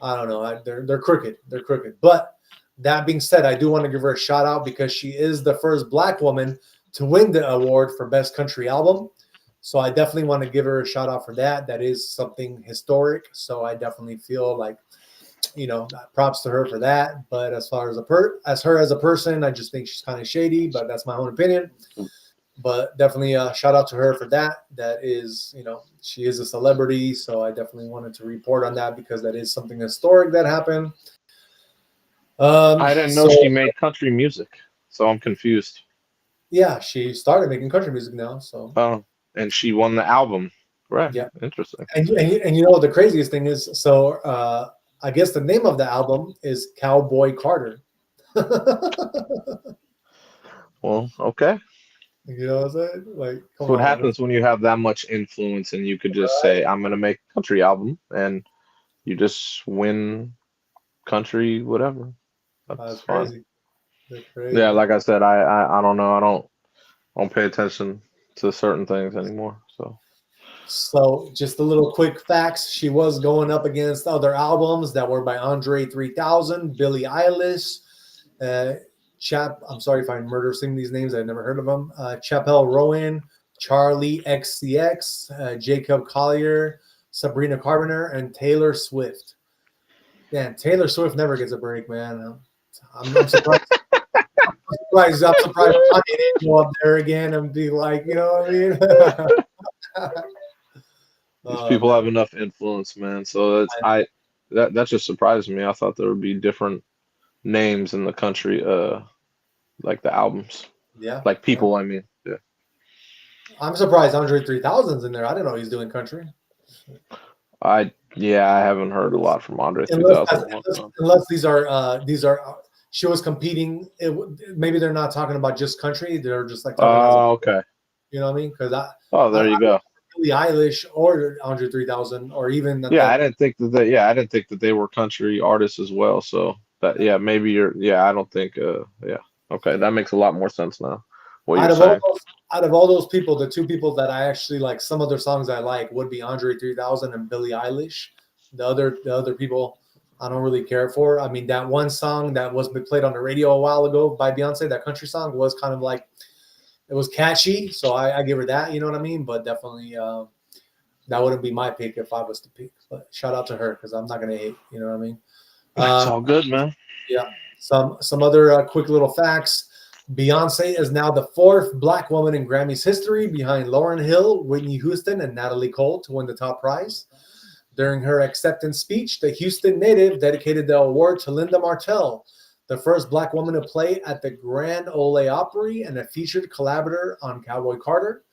I don't know, they're crooked. They're crooked. But that being said, I do want to give her a shout out because she is the first Black woman to win the award for Best Country Album. So I definitely want to give her a shout out for that. That is something historic. So I definitely feel like, props to her for that. But as far as her as a person, I just think she's kind of shady. But that's my own opinion. But definitely shout out to her for that. That is, she is a celebrity. So I definitely wanted to report on that because that is something historic that happened. I didn't know So she made country music, so I'm confused. yeah, she started making country music now. So Oh, and she won the album. Right. yeah, Interesting. and the craziest thing is, so I guess the name of the album is Cowboy Carter. Well, okay. You know what I'm saying? Like, That's come what on, happens when you have that much influence and you could just right? say, I'm gonna make a country album and you just win country, whatever. That's That's fine. crazy. That's Yeah, crazy. like I said, I don't know. I don't pay attention to certain things anymore. So So, just a little quick facts. She was going up against other albums that were by Andre 3000, Billie Eilish, uh, I'm sorry if I murder sing these names. I've never heard of them. Chappelle Rowan, Charlie XCX, Jacob Collier, Sabrina Carpenter, and Taylor Swift. Man, Taylor Swift never gets a break, man. I'm surprised. I'm surprised Kanye didn't go up there again and be like, you know what I mean? these Oh people man. have enough influence, man. So that just surprised me. I thought there would be different names in the country, like the albums, Yeah, like yeah. people. I mean, yeah. I'm surprised Andre 3000's in there. I didn't know he's doing country. Yeah, I haven't heard a lot from Andre Unless 3000 in a long time. unless these are she was competing. Maybe they're not talking about just country. They're just like talking as a, Oh, okay. you know what I mean? Because Oh, I there you don't know go. Billie Eilish or Andre 3000 or even Yeah, that. I didn't think that they were country artists as well. So that, yeah, maybe I don't think, yeah. Okay, that makes a lot more sense now, what you're Out of all saying. those, out of all those people, the two people that I actually like, some of their songs I like would be Andre 3000 and Billie Eilish. The other people, I don't really care for. I mean, that one song that was played on the radio a while ago by Beyonce, that country song, was kind of like it was catchy, so I give her that. You know what I mean? But definitely, that wouldn't be my pick if I was to pick. But shout out to her because I'm not gonna hate. You know what I mean? It's Um, all good, man. yeah. Some other quick little facts. Beyonce is now the fourth Black woman in Grammys history, behind Lauryn Hill, Whitney Houston, and Natalie Cole, to win the top prize. During her acceptance speech, the Houston native dedicated the award to Linda Martell, the first Black woman to play at the Grand Ole Opry and a featured collaborator on Cowboy Carter.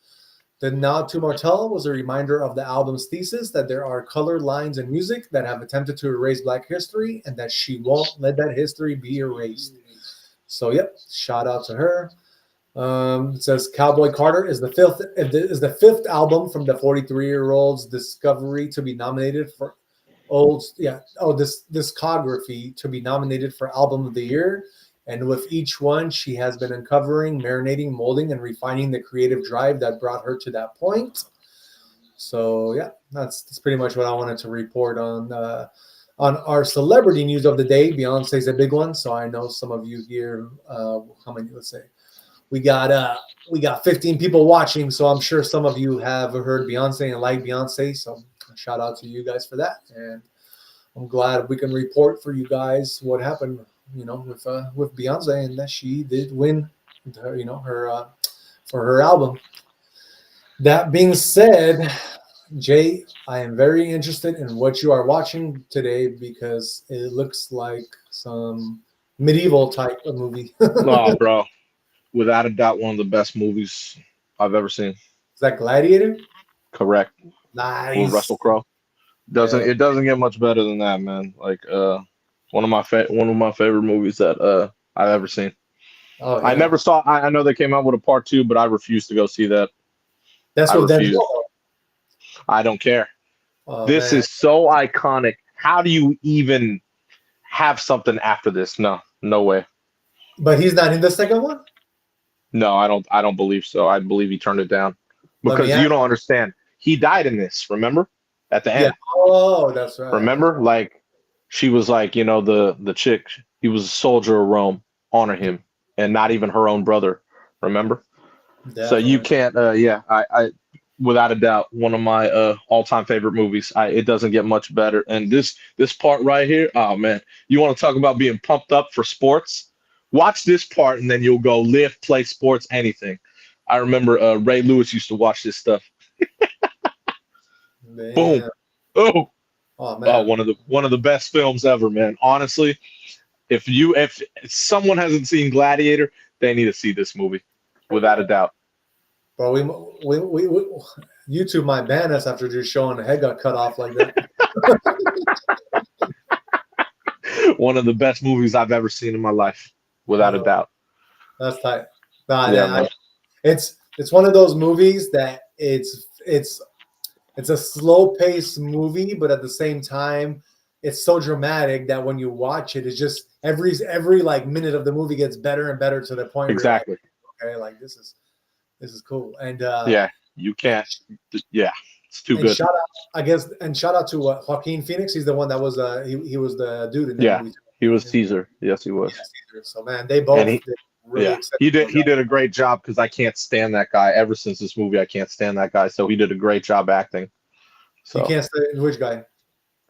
The nod to Martell was a reminder of the album's thesis that there are colored lines in music that have attempted to erase Black history and that she won't let that history be erased. So, yep, shout out to her. It says Cowboy Carter is the fifth album from the 43-year-old's discovery to be nominated for this discography to be nominated for Album of the Year. And with each one, she has been uncovering, marinating, molding, and refining the creative drive that brought her to that point. So yeah, that's pretty much what I wanted to report on On our celebrity news of the day, Beyonce's a big one. So I know some of you here. How many? Let's say we got 15 people watching. So I'm sure some of you have heard Beyonce and like Beyonce. So shout out to you guys for that. And I'm glad we can report for you guys what happened, with Beyonce, and that she did win her, her for her album. That being said, Jay, I am very interested in what you are watching today because it looks like some medieval type of movie. Oh, Is bro, without a doubt, one of the best movies I've ever seen. that Gladiator? Correct. With Nice. Russell Crowe. Doesn't Yeah. it doesn't get much better than that, man. Like one of my favorite movies that I've ever seen. Oh I yeah. never saw. I know they came out with a part two, but I refuse to go see that. That's I what refuse. Denzel. I don't care. Oh This man. is so iconic. How do you even have something after this? No, no way. But he's not in the second one? No, I don't. I don't believe so. I believe he turned it down Let me because you ask. don't understand. He died in this. Remember, at the Yeah. end. Oh, that's right. Remember, like she was like, the chick. He was a soldier of Rome. Honor him, and not even her own brother. Remember. So you Definitely. can't. Yeah, I without a doubt, one of my all-time favorite movies. It doesn't get much better. And this part right here, oh man, you want to talk about being pumped up for sports? Watch this part, and then you'll go live, play sports, anything. I remember Ray Lewis used to watch this stuff. Boom. Man. Oh, Oh oh, man. one of the best films ever, man. Honestly, if someone hasn't seen Gladiator, they need to see this movie, without a doubt. Bro, we YouTube might ban us after just showing the head got cut off like that. One of the best movies I've ever seen in my life, without a Uh, doubt. that's tight. Nah, Yeah, nah, man. it's one of those movies that it's a slow paced movie, but at the same time, it's so dramatic that when you watch it, it's just every like minute of the movie gets better and better to the point where you're like, Exactly. okay, like this is cool. Yeah, you can't. Yeah, it's too And good. shout out, I guess, and shout out to Joaquin Phoenix. He's the one that was he was the dude in that Yeah, movie. he was Caesar. Yes, he was. So man, they And both he, did really yeah, he did. exceptional He job. did a great job because I can't stand that guy. Ever since this movie, I can't stand that guy. So he did a great job acting. You So can't say which guy.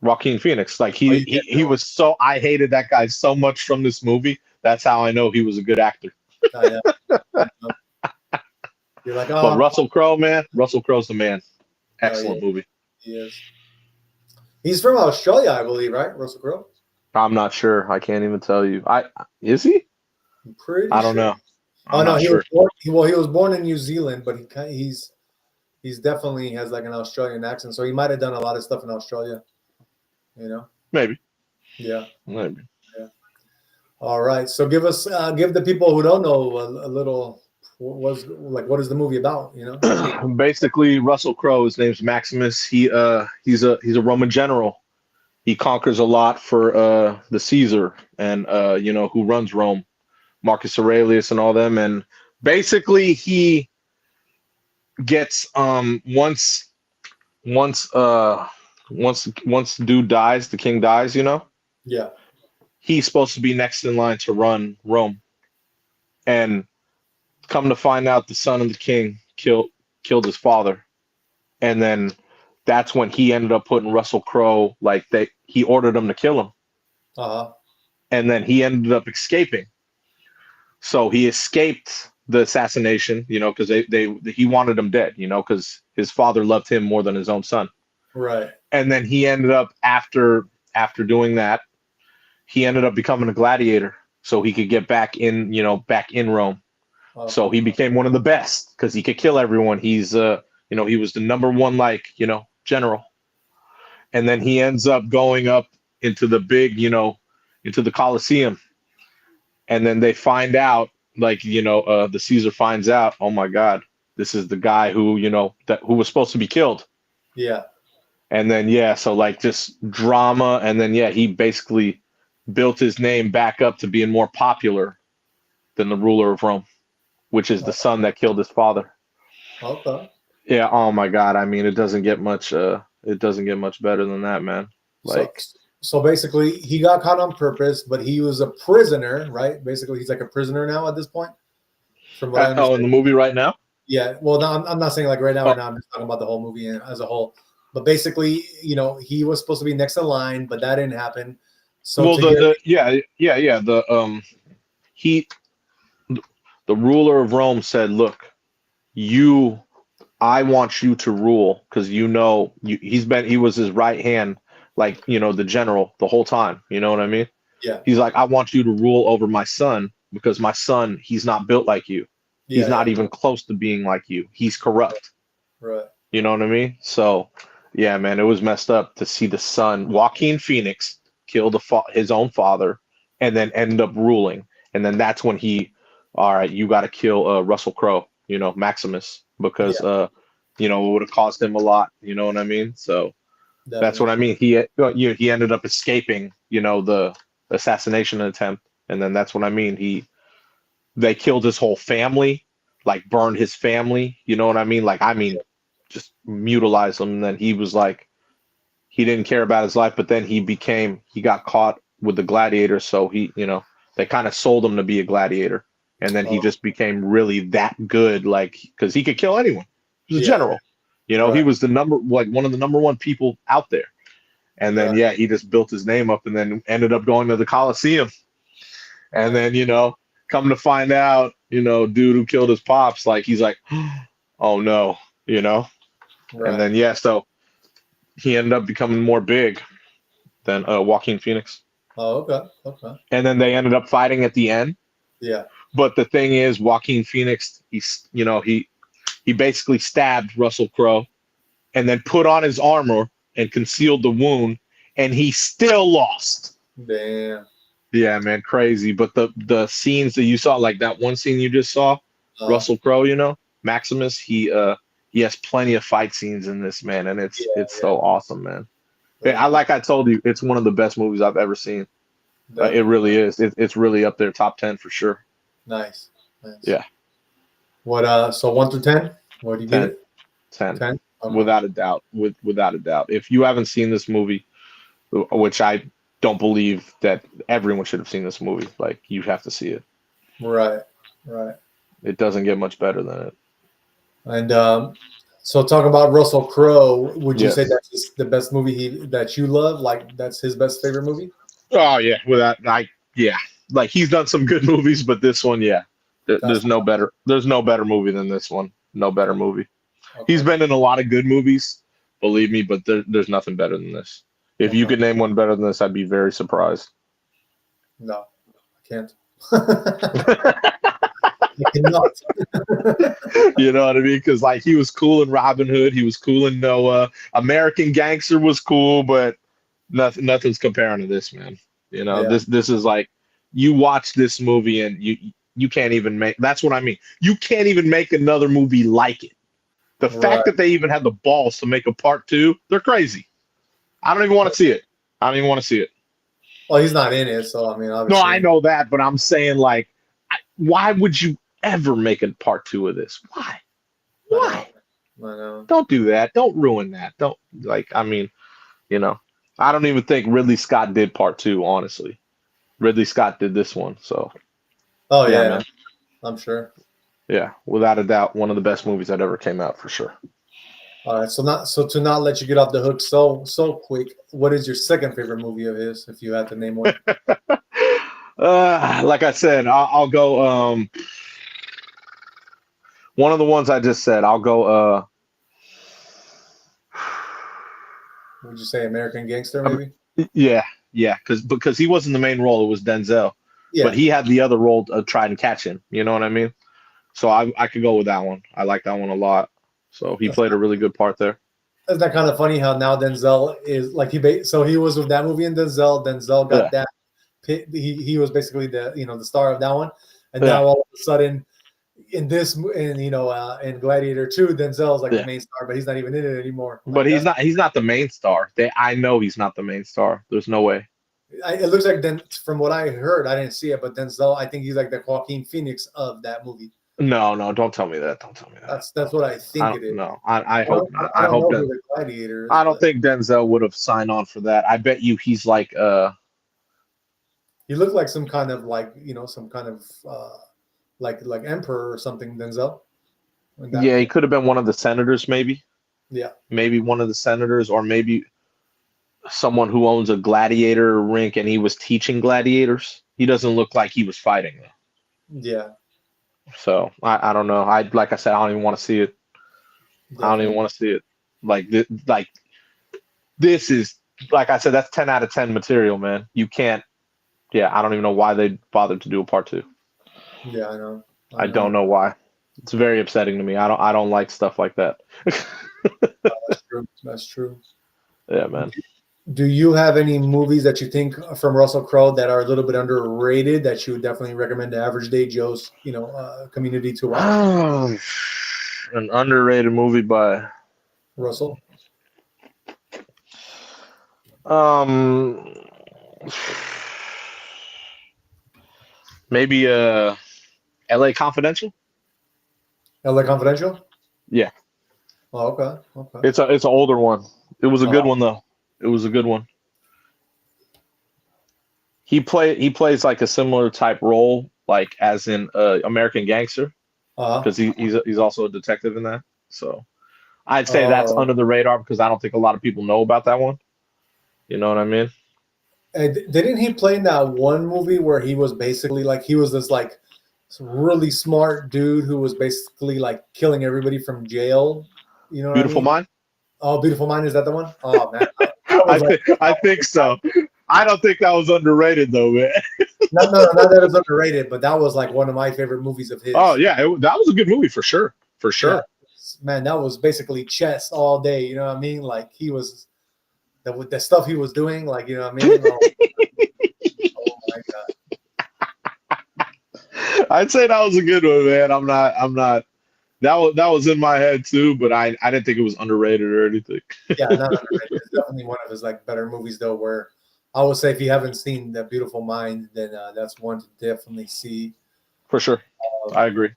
Joaquin Phoenix, like Oh, he you he can't he do it. was so I hated that guy so much from this movie. That's how I know he was a good actor. Oh, yeah. I know. You're like, But oh, Russell Crowe, man, Russell Crowe's the man. oh yeah, Excellent movie. he is. He's from Australia, I believe, right? Russell Crowe. I'm not sure. I can't even tell you. I Is he? I'm pretty I don't sure. know. Oh I'm no, not sure. he was born in New Zealand, but he's definitely has like an Australian accent. So he might have done a lot of stuff in Australia. You know. Maybe. Yeah. Maybe. Yeah. All right. So give the people who don't know a little what is the movie about? Basically, Russell Crowe, his name's Maximus. He's a Roman general. He conquers a lot for the Caesar and who runs Rome, Marcus Aurelius and all them. And basically, he gets once dude dies, the king dies. Yeah. He's supposed to be next in line to run Rome, and come to find out, the son of the king killed his father. And then that's when he ended up putting Russell Crowe, like he ordered him to kill him. Uh-huh. And then he ended up escaping. So he escaped the assassination, because he wanted him dead, because his father loved him more than his own son. Right. And then he ended up after doing that, he ended up becoming a gladiator so he could get back in Rome. Okay. So he became one of the best because he could kill everyone. He's he was the number one, general. And then he ends up going up into the big, into the Colosseum. And then they find out, the Caesar finds out, oh my God, this is the guy who, who was supposed to be killed. Yeah. And then, yeah, so just drama. And then, yeah, he basically built his name back up to being more popular than the ruler of Rome, which is the son that killed his father. Okay. Yeah. Oh my God. I mean, it doesn't get much better than that, man. Like, So basically, he got caught on purpose, but he was a prisoner, right? Basically, he's like a prisoner now at this point, from what I Oh, in understand. the movie right now? Yeah. Well, no, I'm not saying like right now, Oh, right now. I'm just talking about the whole movie as a whole. But basically, he was supposed to be next in line, but that didn't happen. So well, to get yeah. He, the ruler of Rome said, "Look, you, I want you to rule because he was his right hand, like the general the whole time. You know what I mean? yeah, He's like, I want you to rule over my son because my son, he's not built like you. He's yeah, not yeah, even close to being like you. He's corrupt. right. You know what I mean? So, yeah, man, it was messed up to see the son, Joaquin Phoenix, kill his own father, and then end up ruling. And then that's when all right, you got to kill Russell Crowe, Maximus, because Yeah, it would have cost him a lot. You know what I mean? So that's what definitely. I mean. He ended up escaping, the assassination attempt, and then that's what I mean. They killed his whole family, like burned his family. You know what I mean? Like just mutilized him. And then he was like, he didn't care about his life, but then he got caught with the gladiator. So they kind of sold him to be a gladiator. And then he Oh, just became really that good, like, because he could kill anyone. He was a yeah, general. He right, was one of the number one people out there. And then, right. yeah, he just built his name up and then ended up going to the Coliseum. And Nice. then, come to find out, dude who killed his pops, like, he's like, oh no, you know? And Right. then, yeah, so he ended up becoming more big than Joaquin Phoenix. Oh, okay. Okay. And then they ended up fighting at the end. Yeah. But the thing is, Joaquin Phoenix, he basically stabbed Russell Crowe and then put on his armor and concealed the wound, and he still lost. Damn. Yeah, man, crazy. But the scenes that you saw, like that one scene you just saw, Uh, Russell Crowe, Maximus, he has plenty of fight scenes in this, man, and yeah, it's yeah. so awesome, man. Very cool. I told you, it's one of the best movies I've ever seen. It Definitely. really is. It's really up there, top 10 for sure. Nice. Nice. Yeah, What so 1 through 10? What do you give 10, it? 10, 10? Okay. without a doubt. Without a doubt. If you haven't seen this movie, which I don't believe that everyone should have seen this movie, like you have to see it. Right. Right. It doesn't get much better than it. And so talking about Russell Crowe, would you say Yes. that's the best movie that you love? Like that's his best favorite movie? Oh yeah, yeah, like he's done some good movies, but this one, yeah, That's there's no better movie than this one. No better movie. He's okay. been in a lot of good movies, believe me, but there's nothing better than this. If you Okay. could name one better than this, I'd be very surprised. No, I can't. I cannot. You know what I mean? Because like he was cool in Robin Hood, he was cool in Noah. American Gangster was cool, but nothing's comparing to this, man. Yeah. This is like you watch this movie and you can't even make. That's what I mean. You can't even make another movie like it. The Right. fact that they even had the balls to make a part two, they're crazy. I don't even want to see it. I don't even want to see it. Well, he's not in it, so I mean, No, I obviously. know that, but I'm saying like, why would you ever make a part two of this? Why? I know. Why? I know. Don't do that. Don't ruin that. Don't like. I mean, you know, I don't even think Ridley Scott did part two. Honestly, Ridley Scott did this one. So Oh yeah, yeah, man. I'm sure. Yeah, without a doubt, one of the best movies that ever came out for sure. All right, so to not let you get off the hook so quick, what is your second favorite movie of his, if you had to name one? Like I said, I'll go. One of the ones I just said, I'll go. Would you say American Gangster, maybe? Yeah, yeah, because he wasn't the main role; it was Denzel, but Yeah, he had the other role of try and catch him. You know what I mean? So I could go with that one. I like that one a lot. So he that's played a really good part there. isn't that kind of funny how now Denzel is like so he was with that movie and Denzel Yeah, got that he was basically the star of that one, and yeah, now all of a sudden in Gladiator 2, Denzel's like the yeah. main star, but he's not even in it anymore. But Like that's he's not the main star. I know he's not the main star. There's no way. it looks like then from what I heard, I didn't see it, but Denzel, I think he's like the Joaquin Phoenix of that movie. No, don't tell me that. Don't tell me that. That's what I think it is. No, I I hope don't, not. I I don't hope know that. who the gladiator is, I don't but think Denzel would have signed on for that. I bet you he's like he looked like some kind of some kind of like emperor or something. Denzel, in that, yeah, he could have been one of the senators, maybe. yeah, Maybe one of the senators, or maybe someone who owns a gladiator rink and he was teaching gladiators. He doesn't look like he was fighting though. yeah, So I don't know. I like I said, I don't even want to see it. I don't even definitely. want to see it. Like this is like I said, that's 10 out of 10 material, man. You can't. Yeah, I don't even know why they bothered to do a part two. Yeah, I know. I I don't know. know why. It's very upsetting to me. I don't like stuff like that. That's true. That's true. Yeah, man. Do you have any movies that you think from Russell Crowe that are a little bit underrated that you would definitely recommend to Average Day Joe's, community to watch? An underrated movie by Russell. um maybe L.A. Confidential. LA Confidential? Yeah, Oh, okay. Okay. it's an older one. It was a good Uh-huh. one though. It was a good one. He plays like a similar type role, like as in American Gangster, Uh-huh. because he's also a detective in that. So I'd say that's Oh. under the radar because I don't think a lot of people know about that one. You know what I mean? And didn't he play in that one movie where he was basically like he was this like really smart dude who was basically like killing everybody from jail? You know what I Beautiful mean? Mind. Oh, Beautiful Mind, is that the one? Oh man, that was like I think so. I don't think that was underrated though, man. no, not that it's underrated, but that was like one of my favorite movies of Oh his. yeah, that was a good movie for sure. For Yeah, sure. man, that was basically chess all day. You know what I mean? Like he was the stuff he was doing. Like, you know what I mean? Oh my god. I'd say that was a good one, man. I'm not that was in my head too, but I didn't think it was underrated or anything. Yeah, not underrated. It's definitely one of his like better movies though. Where I would say if you haven't seen The Beautiful Mind, then that's one to definitely see. For sure. Um, I agree.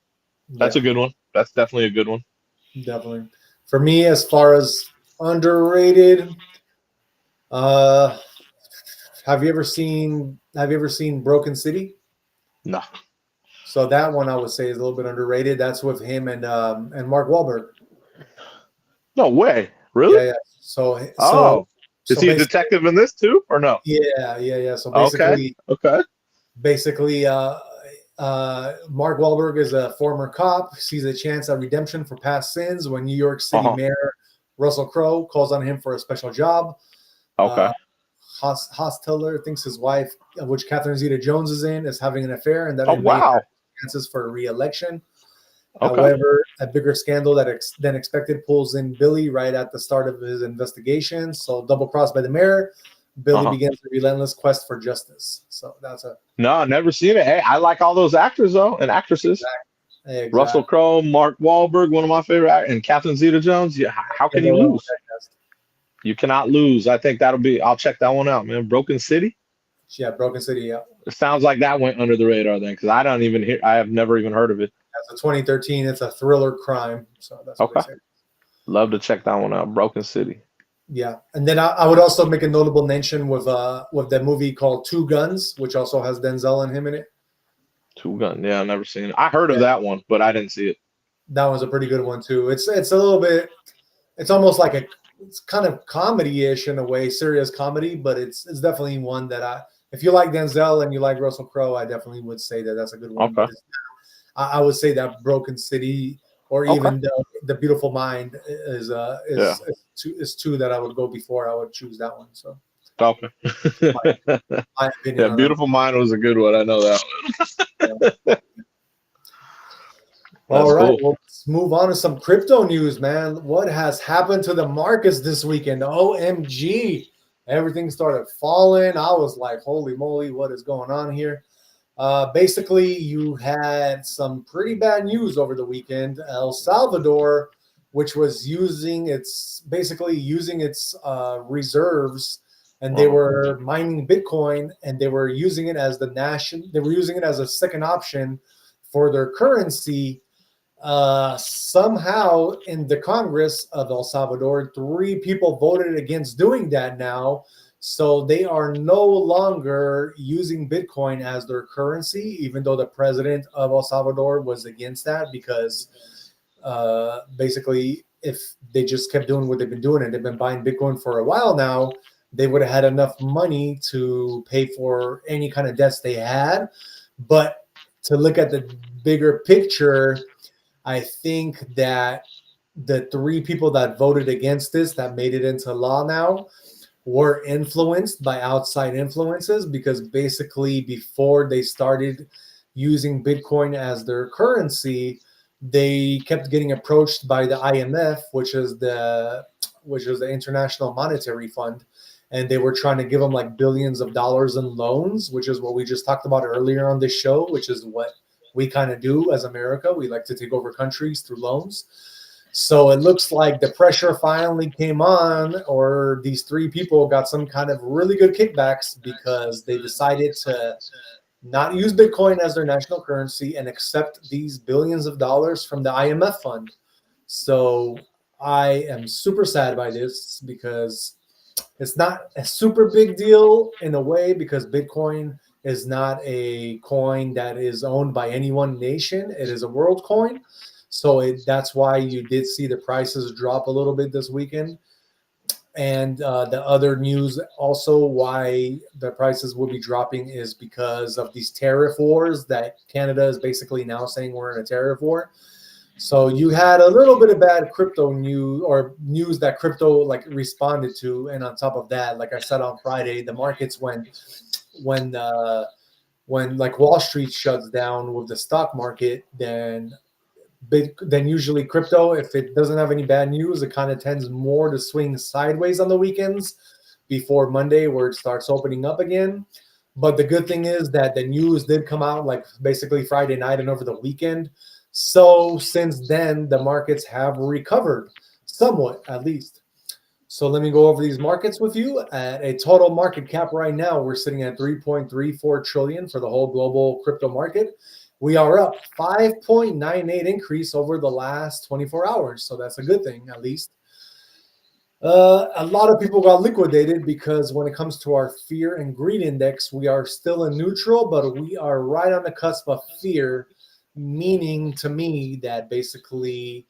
That's yeah, a good one. That's definitely a good one. definitely. For me, as far as underrated, uh, have you ever seen Broken City? No. So that one I would say is a little bit underrated. That's with him and Mark Wahlberg. No way. Yeah, Really? yeah. So so Oh. Is so he a basically, detective in this too, or no? yeah, yeah, yeah. So Okay. basically, Okay. basically, Mark Wahlberg is a former cop, sees a chance at redemption for past sins when New York City Uh-huh. Mayor Russell Crowe calls on him for a special job. Okay. Uh, Hostler thinks his wife, which Catherine Zeta-Jones is in, is having an affair, and that Oh it may wow. chances for re-election. Okay. However, a bigger scandal than expected pulls in Billy right at the start of his investigation. So, double crossed by the mayor, Billy Uh-huh. begins a relentless quest for justice. So that's a No, never seen it. Hey, I like all those actors though and actresses. Russell exact. Crowe, Mark Wahlberg, one of my favorite, and Catherine Zeta-Jones. Yeah, how Yeah, can they you went with lose? that cast. You cannot lose. I think that'll be. I'll check that one out, man. Broken City. Yeah, Broken City. Yeah, It sounds like that went under the radar then, because I don't even hear. I have never even heard of it. that's a 2013. It's a thriller crime. So that's what they Okay, say. love to check that one out. Broken City. Yeah, and then I would also make a notable mention with the movie called Two Guns, which also has Denzel and him in it. Two Gun. Yeah, I've never seen it. I heard of Yeah, that one, but I didn't see it. that was a pretty good one too. It's a little bit. It's almost like it's kind of comedy-ish in a way, serious comedy, but it's definitely one that if you like Denzel and you like Russell Crowe, I definitely would say that that's a good one. Okay. But I would say that Broken City or Okay. even the Beautiful Mind is Yeah. is two that I would go before I would choose that one. So Okay. my opinion Yeah, on that. Beautiful Mind was a good one. I know that Yeah. one. All That's right, cool. well, let's move on to some crypto news, man. What has happened to the markets this weekend? OMG. Everything started falling. I was like, holy moly, what is going on here? Basically, you had some pretty bad news over the weekend. El Salvador, which was basically using its reserves, and they Uh-huh. were mining Bitcoin, and they were using it as they were using it as a second option for their currency. Somehow in the Congress of El Salvador, 3 people voted against doing that now. So they are no longer using Bitcoin as their currency, even though the president of El Salvador was against that because basically, if they just kept doing what they've been doing and they've been buying Bitcoin for a while now, they would have had enough money to pay for any kind of debts they had. But to look at the bigger picture, I think that the 3 people that voted against this, that made it into law now, were influenced by outside influences because basically before they started using Bitcoin as their currency, they kept getting approached by the IMF, which is the International Monetary Fund, and they were trying to give them like billions of dollars in loans, which is what we just talked about earlier on this show, which is what we kind of do as America. We like to take over countries through loans. So it looks like the pressure finally came on, or these 3 people got some kind of really good kickbacks because they decided to not use Bitcoin as their national currency and accept these billions of dollars from the IMF fund. So I am super sad by this because it's not a super big deal in a way because Bitcoin is not a coin that is owned by any one nation. It is a world coin. So that's why you did see the prices drop a little bit this weekend. And the other news also why the prices will be dropping is because of these tariff wars that Canada is basically now saying we're in a tariff war. So you had a little bit of bad crypto news or news that crypto like responded to. And on top of that, like I said on Friday, the markets when like Wall Street shuts down with the stock market, then usually crypto, if it doesn't have any bad news, it kind of tends more to swing sideways on the weekends before Monday, where it starts opening up again. But the good thing is that the news did come out like basically Friday night and over the weekend. So since then, the markets have recovered somewhat, at least. So let me go over these markets with you. At a total market cap right now, we're sitting at 3.34 trillion for the whole global crypto market. We are up 5.98 increase over the last 24 hours. So that's a good thing, at least. A lot of people got liquidated because when it comes to our fear and greed index, we are still in neutral, but we are right on the cusp of fear, meaning to me that basically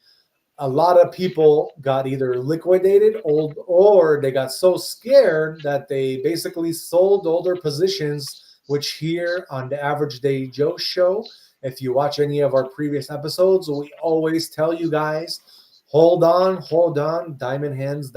a lot of people got either liquidated or they got so scared that they basically sold all their positions, which here on the Average Day Joe show, if you watch any of our previous episodes, we always tell you guys, hold on, diamond hands,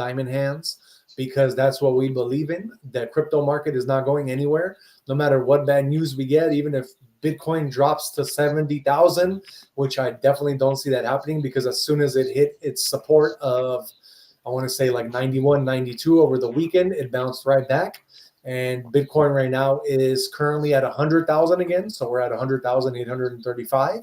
because that's what we believe in. The crypto market is not going anywhere, no matter what bad news we get, even if Bitcoin drops to 70,000, which I definitely don't see that happening because as soon as it hit its support of, I want to say like 91, 92 over the weekend, it bounced right back. And Bitcoin right now is currently at 100,000 again. So we're at 100,835.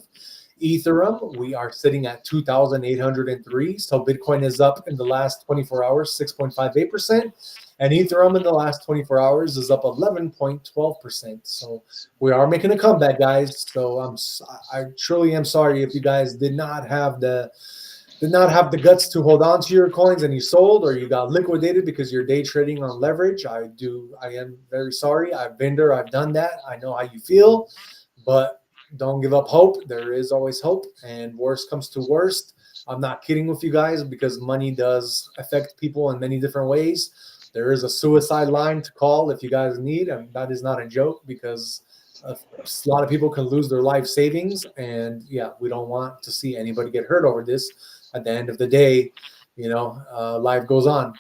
Ethereum, we are sitting at 2,803. So Bitcoin is up in the last 24 hours, 6.58%. And Ethereum in the last 24 hours is up 11.12%. So we are making a comeback, guys. So I truly am sorry if you guys did not have the guts to hold on to your coins and you sold or you got liquidated because you're day trading on leverage. I am very sorry. I've been there. I've done that. I know how you feel, but don't give up hope. There is always hope, and worst comes to worst. I'm not kidding with you guys because money does affect people in many different ways. There is a suicide line to call if you guys need, and that is not a joke because a lot of people can lose their life savings, and yeah, we don't want to see anybody get hurt over this. At the end of the day, life goes on.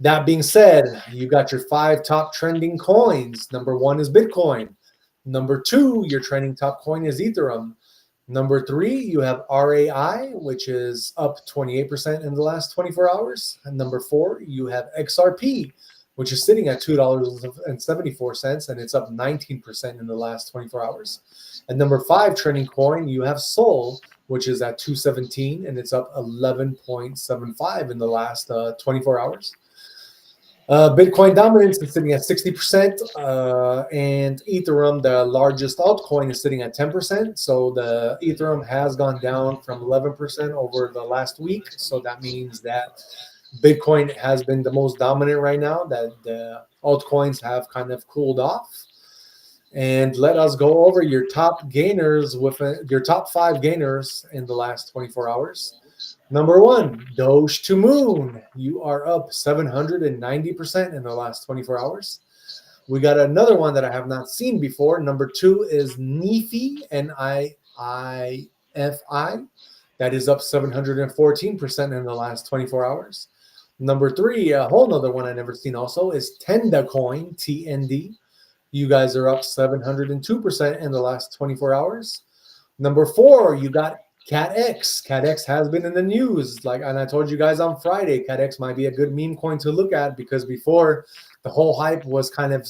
That being said, you got your 5 top trending coins. Number 1 is Bitcoin. Number 2, your trending top coin is Ethereum. Number 3, you have RAI, which is up 28% in the last 24 hours. And number 4, you have XRP, which is sitting at $2.74, and it's up 19% in the last 24 hours. And number 5 trending coin, you have Sol, which is at 217, and it's up 11.75 in the last 24 hours. Bitcoin dominance is sitting at 60%, and Ethereum, the largest altcoin, is sitting at 10%. So the Ethereum has gone down from 11% over the last week. So that means that Bitcoin has been the most dominant right now, that the altcoins have kind of cooled off. And let us go over your top gainers with your top 5 gainers in the last 24 hours. Number 1, Doge to Moon. You are up 790% in the last 24 hours. We got another one that I have not seen before. Number 2 is NIFI, N-I-F-I. That is up 714% in the last 24 hours. Number 3, a whole nother one I never seen also, is Tenda Coin, T-N-D. You guys are up 702% in the last 24 hours. Number 4, you got CatX. CatX has been in the news. And I told you guys on Friday, CatX might be a good meme coin to look at, because before the whole hype was kind of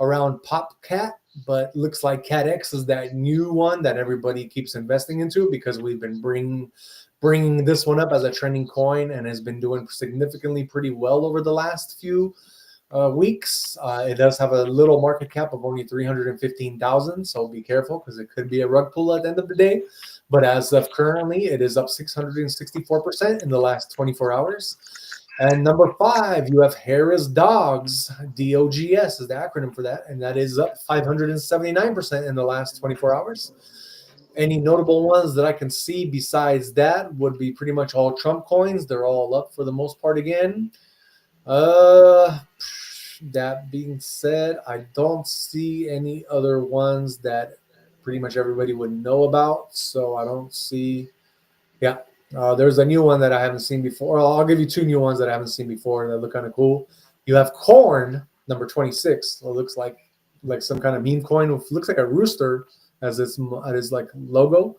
around PopCat, but looks like CatX is that new one that everybody keeps investing into, because we've been bringing this one up as a trending coin and has been doing significantly pretty well over the last few weeks. It does have a little market cap of only 315,000, so be careful, because it could be a rug pull at the end of the day. But as of currently, it is up 664% in the last 24 hours. And number 5, you have Harris Dogs. DOGS is the acronym for that, and that is up 579% in the last 24 hours. Any notable ones that I can see besides that would be pretty much all Trump coins. They're all up for the most part again. That being said, I don't see any other ones that pretty much everybody would know about. So I don't see. Yeah, there's a new one that I haven't seen before. I'll give you 2 new ones that I haven't seen before that look kind of cool. You have Corn, number 26. It looks like some kind of meme coin. It looks like a rooster as its like logo.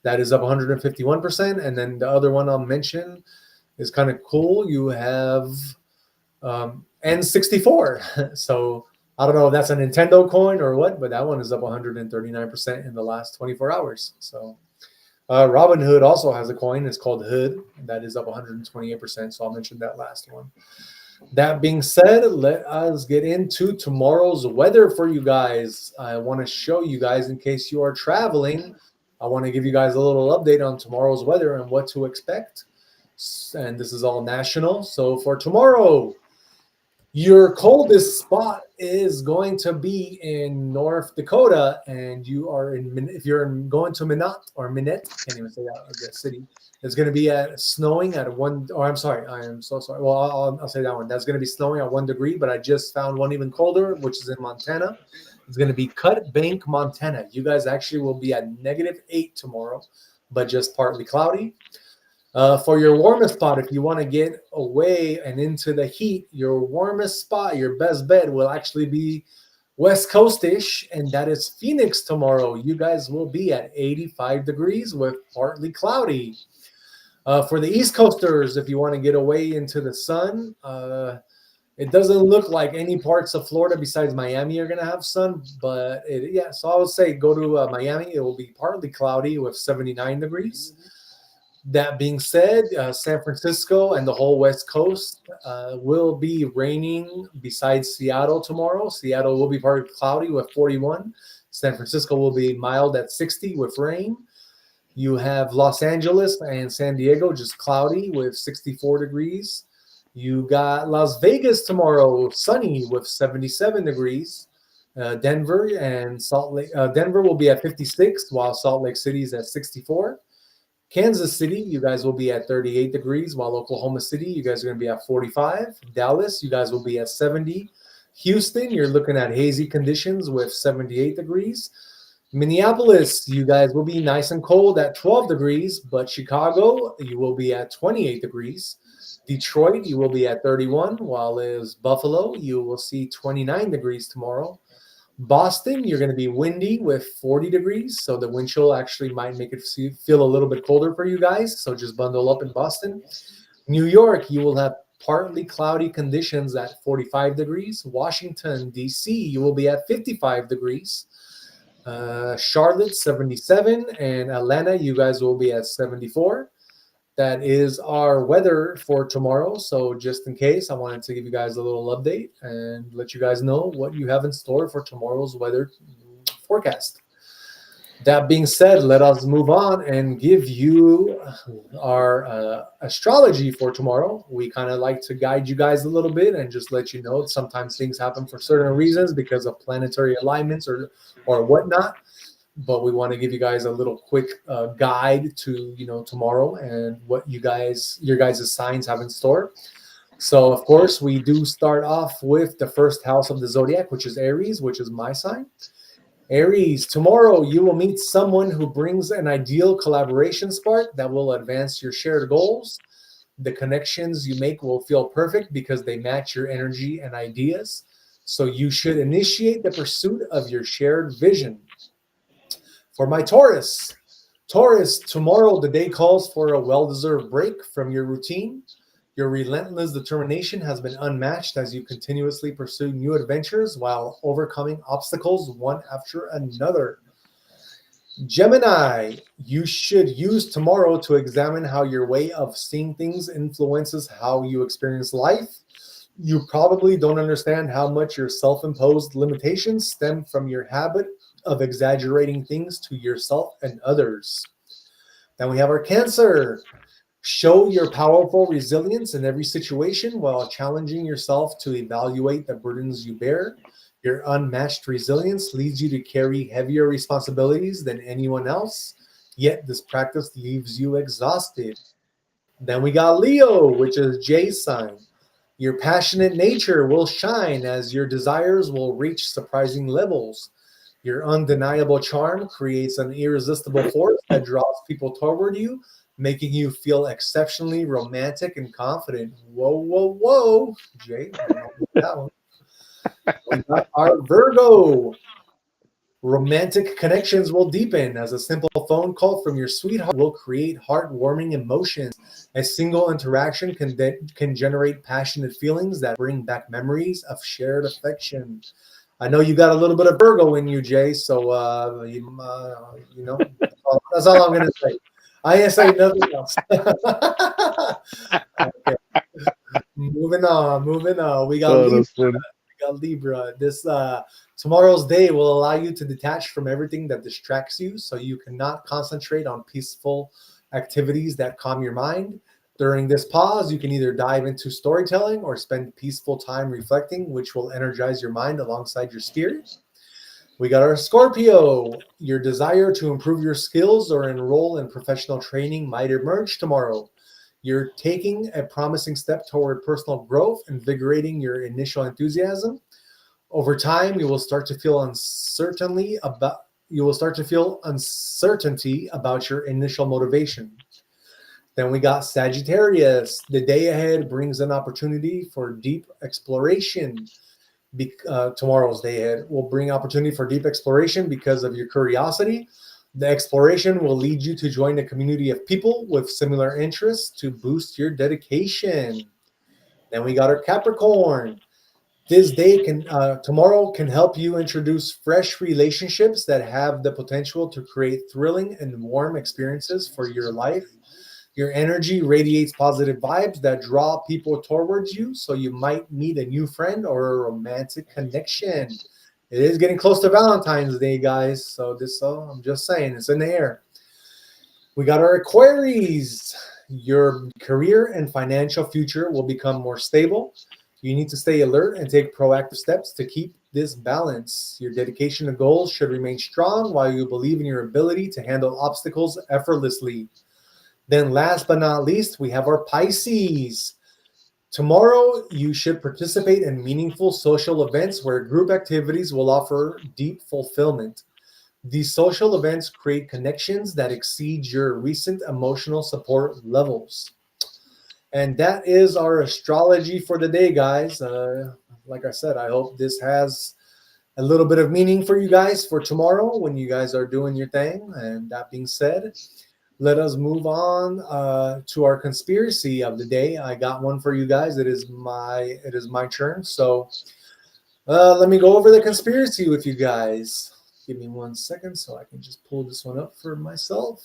That is up 151%. And then the other one I'll mention is kind of cool. You have N64. So I don't know if that's a Nintendo coin or what, but that one is up 139% in the last 24 hours. So Robinhood also has a coin. It's called Hood. That is up 128%. So I'll mention that last one. That being said, let us get into tomorrow's weather for you guys. I want to show you guys, in case you are traveling, I want to give you guys a little update on tomorrow's weather and what to expect. And this is all national. So for tomorrow, your coldest spot is going to be in North Dakota, and you are if you're going to Minot or Minette, can't even say that city. It's going to be snowing at 1. Oh, I'm sorry. I am so sorry. Well, I'll say that one. That's going to be snowing at 1 degree, but I just found one even colder, which is in Montana. It's going to be Cut Bank, Montana. You guys actually will be at -8 tomorrow, but just partly cloudy. For your warmest spot, if you want to get away and into the heat, your warmest spot, your best bet will actually be West Coast-ish, and that is Phoenix tomorrow. You guys will be at 85 degrees with partly cloudy. For the East Coasters, if you want to get away into the sun, it doesn't look like any parts of Florida besides Miami are going to have sun, but so I would say go to Miami. It will be partly cloudy with 79 degrees. That being said, San Francisco and the whole West Coast will be raining besides Seattle tomorrow. Seattle will be partly cloudy with 41. San Francisco will be mild at 60 with rain. You have Los Angeles and San Diego just cloudy with 64 degrees. You got Las Vegas tomorrow, sunny with 77 degrees. Denver and Salt Lake. Denver will be at 56, while Salt Lake City is at 64. Kansas City, you guys will be at 38 degrees, while Oklahoma City, you guys are going to be at 45. Dallas, you guys will be at 70. Houston, you're looking at hazy conditions with 78 degrees. Minneapolis, you guys will be nice and cold at 12 degrees, but Chicago, you will be at 28 degrees. Detroit, you will be at 31, while is Buffalo, you will see 29 degrees tomorrow. Boston, you're going to be windy with 40 degrees, so the wind chill actually might make it feel a little bit colder for you guys, so just bundle up in Boston. New York, you will have partly cloudy conditions at 45 degrees. Washington, D.C., you will be at 55 degrees. Charlotte, 77, and Atlanta, you guys will be at 74. That is our weather for tomorrow. So just in case, I wanted to give you guys a little update and let you guys know what you have in store for tomorrow's weather forecast. That being said, let us move on and give you our astrology for tomorrow. We kind of like to guide you guys a little bit and just let you know sometimes things happen for certain reasons because of planetary alignments or whatnot. But we want to give you guys a little quick guide to tomorrow and what your guys' signs have in store. So of course we do start off with the first house of the zodiac, which is Aries, which is my sign. Aries, tomorrow you will meet someone who brings an ideal collaboration spark that will advance your shared goals. The connections you make will feel perfect because they match your energy and ideas. So you should initiate the pursuit of your shared vision. For my Taurus, tomorrow the day calls for a well-deserved break from your routine. Your relentless determination has been unmatched as you continuously pursue new adventures while overcoming obstacles one after another. Gemini, you should use tomorrow to examine how your way of seeing things influences how you experience life. You probably don't understand how much your self-imposed limitations stem from your habit of exaggerating things to yourself and others. Then we have our Cancer. Show your powerful resilience in every situation while challenging yourself to evaluate the burdens you bear. Your unmatched resilience leads you to carry heavier responsibilities than anyone else, yet this practice leaves you exhausted. Then we got Leo, which is Jay's sign. Your passionate nature will shine as your desires will reach surprising levels. Your undeniable charm creates an irresistible force that draws people toward you, making you feel exceptionally romantic and confident. Whoa, whoa, whoa, Jay. I don't know about that one. We got our Virgo. Romantic connections will deepen as a simple phone call from your sweetheart will create heartwarming emotions. A single interaction can generate passionate feelings that bring back memories of shared affection. I know you got a little bit of Virgo in you, Jay. So that's all I'm gonna say. I ain't say nothing else. Okay, moving on. We got Libra. That's funny. Libra. This tomorrow's day will allow you to detach from everything that distracts you, so you cannot concentrate on peaceful activities that calm your mind. During this pause, you can either dive into storytelling or spend peaceful time reflecting, which will energize your mind alongside your spirit. We got our Scorpio. Your desire to improve your skills or enroll in professional training might emerge tomorrow. You're taking a promising step toward personal growth, invigorating your initial enthusiasm. Over time, you will start to feel uncertainty about your initial motivation. Then we got Sagittarius. The day ahead brings an opportunity for deep exploration. Tomorrow's day ahead will bring opportunity for deep exploration because of your curiosity. The exploration will lead you to join a community of people with similar interests to boost your dedication. Then we got our Capricorn. Tomorrow can help you introduce fresh relationships that have the potential to create thrilling and warm experiences for your life. Your energy radiates positive vibes that draw people towards you, so you might meet a new friend or a romantic connection. It is getting close to Valentine's Day, guys. So I'm just saying, it's in the air. We got our Aquarius. Your career and financial future will become more stable. You need to stay alert and take proactive steps to keep this balance. Your dedication to goals should remain strong while you believe in your ability to handle obstacles effortlessly. Then last but not least, we have our Pisces. Tomorrow, you should participate in meaningful social events where group activities will offer deep fulfillment. These social events create connections that exceed your recent emotional support levels. And that is our astrology for the day, guys. Like I said, I hope this has a little bit of meaning for you guys for tomorrow when you guys are doing your thing. And that being said, let us move on to our conspiracy of the day. I got one for you guys. It is my turn. So let me go over the conspiracy with you guys. Give me 1 second so I can just pull this one up for myself.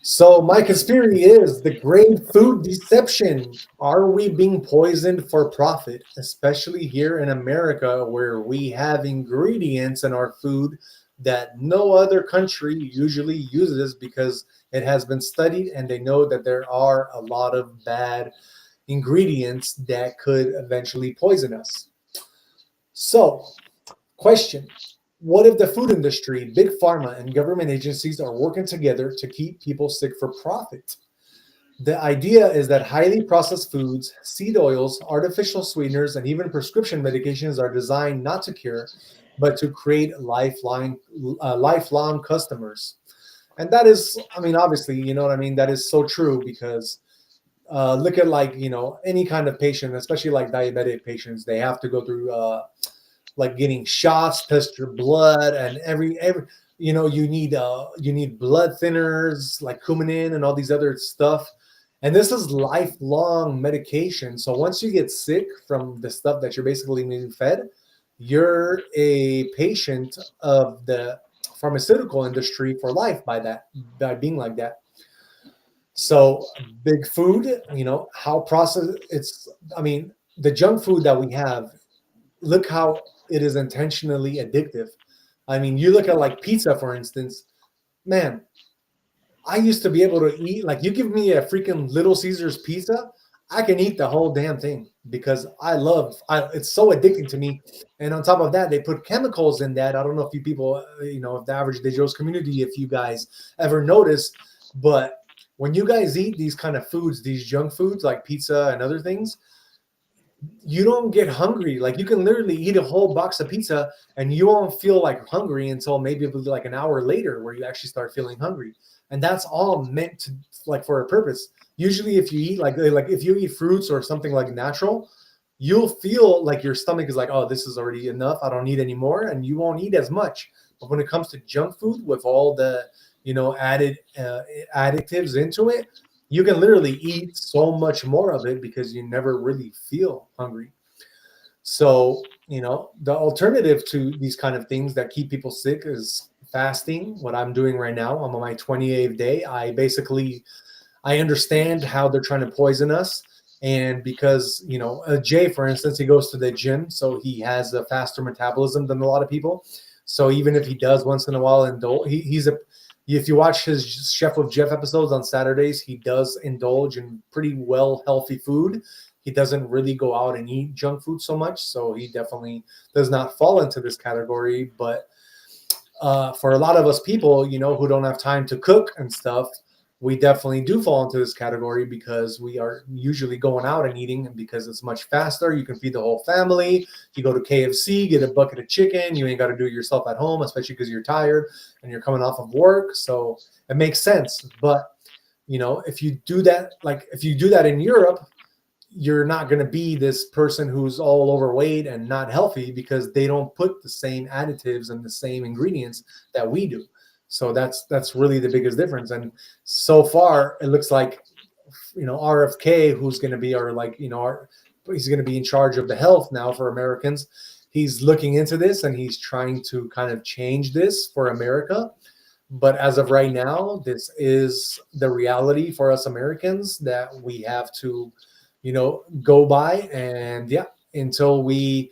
So my conspiracy is the great food deception. Are we being poisoned for profit, especially here in America where we have ingredients in our food that no other country usually uses because it has been studied and they know that there are a lot of bad ingredients that could eventually poison us. So, question: what if the food industry, big pharma, and government agencies are working together to keep people sick for profit? The idea is that highly processed foods, seed oils, artificial sweeteners, and even prescription medications are designed not to cure, but to create lifelong customers. And that is, I mean, obviously, you know what I mean? That is so true because look at like, any kind of patient, especially like diabetic patients, they have to go through like getting shots, test your blood, and every you need blood thinners like Coumadin and all these other stuff. And this is lifelong medication. So once you get sick from the stuff that you're basically being fed, you're a patient of the pharmaceutical industry for life by being like that. So big food, how processed it's. I mean, the junk food that we have, look how it is intentionally addictive. I mean, you look at like pizza, for instance, man, I used to be able to eat, like, you give me a freaking Little Caesars pizza, I can eat the whole damn thing because it's so addicting to me. And on top of that, they put chemicals in that. I don't know if you people, if the average day Joe's community, if you guys ever notice, but when you guys eat these kind of foods, these junk foods like pizza and other things, you don't get hungry. Like you can literally eat a whole box of pizza and you won't feel like hungry until maybe like an hour later where you actually start feeling hungry. And that's all meant to like for a purpose. Usually if you eat like if you eat fruits or something like natural, you'll feel like your stomach is like, oh, this is already enough. I don't need any more. And you won't eat as much. But when it comes to junk food with all the, added additives into it, you can literally eat so much more of it because you never really feel hungry. So, the alternative to these kind of things that keep people sick is fasting. What I'm doing right now, I'm on my 28th day. I understand how they're trying to poison us. And because, Jay, for instance, he goes to the gym, so he has a faster metabolism than a lot of people. So even if he does once in a while indulge, if you watch his Chef with Jeff episodes on Saturdays, he does indulge in pretty well healthy food. He doesn't really go out and eat junk food so much. So he definitely does not fall into this category. But for a lot of us people, who don't have time to cook and stuff, we definitely do fall into this category because we are usually going out and eating, and because it's much faster. You can feed the whole family. You go to KFC, get a bucket of chicken. You ain't got to do it yourself at home, especially because you're tired and you're coming off of work. So it makes sense. But if you do that, like if you do that in Europe, you're not going to be this person who's all overweight and not healthy because they don't put the same additives and the same ingredients that we do. So that's really the biggest difference. And so far, it looks like, RFK, who's going to be our, like, he's going to be in charge of the health now for Americans. He's looking into this and he's trying to kind of change this for America. But as of right now, this is the reality for us Americans that we have to, go by. And yeah, until we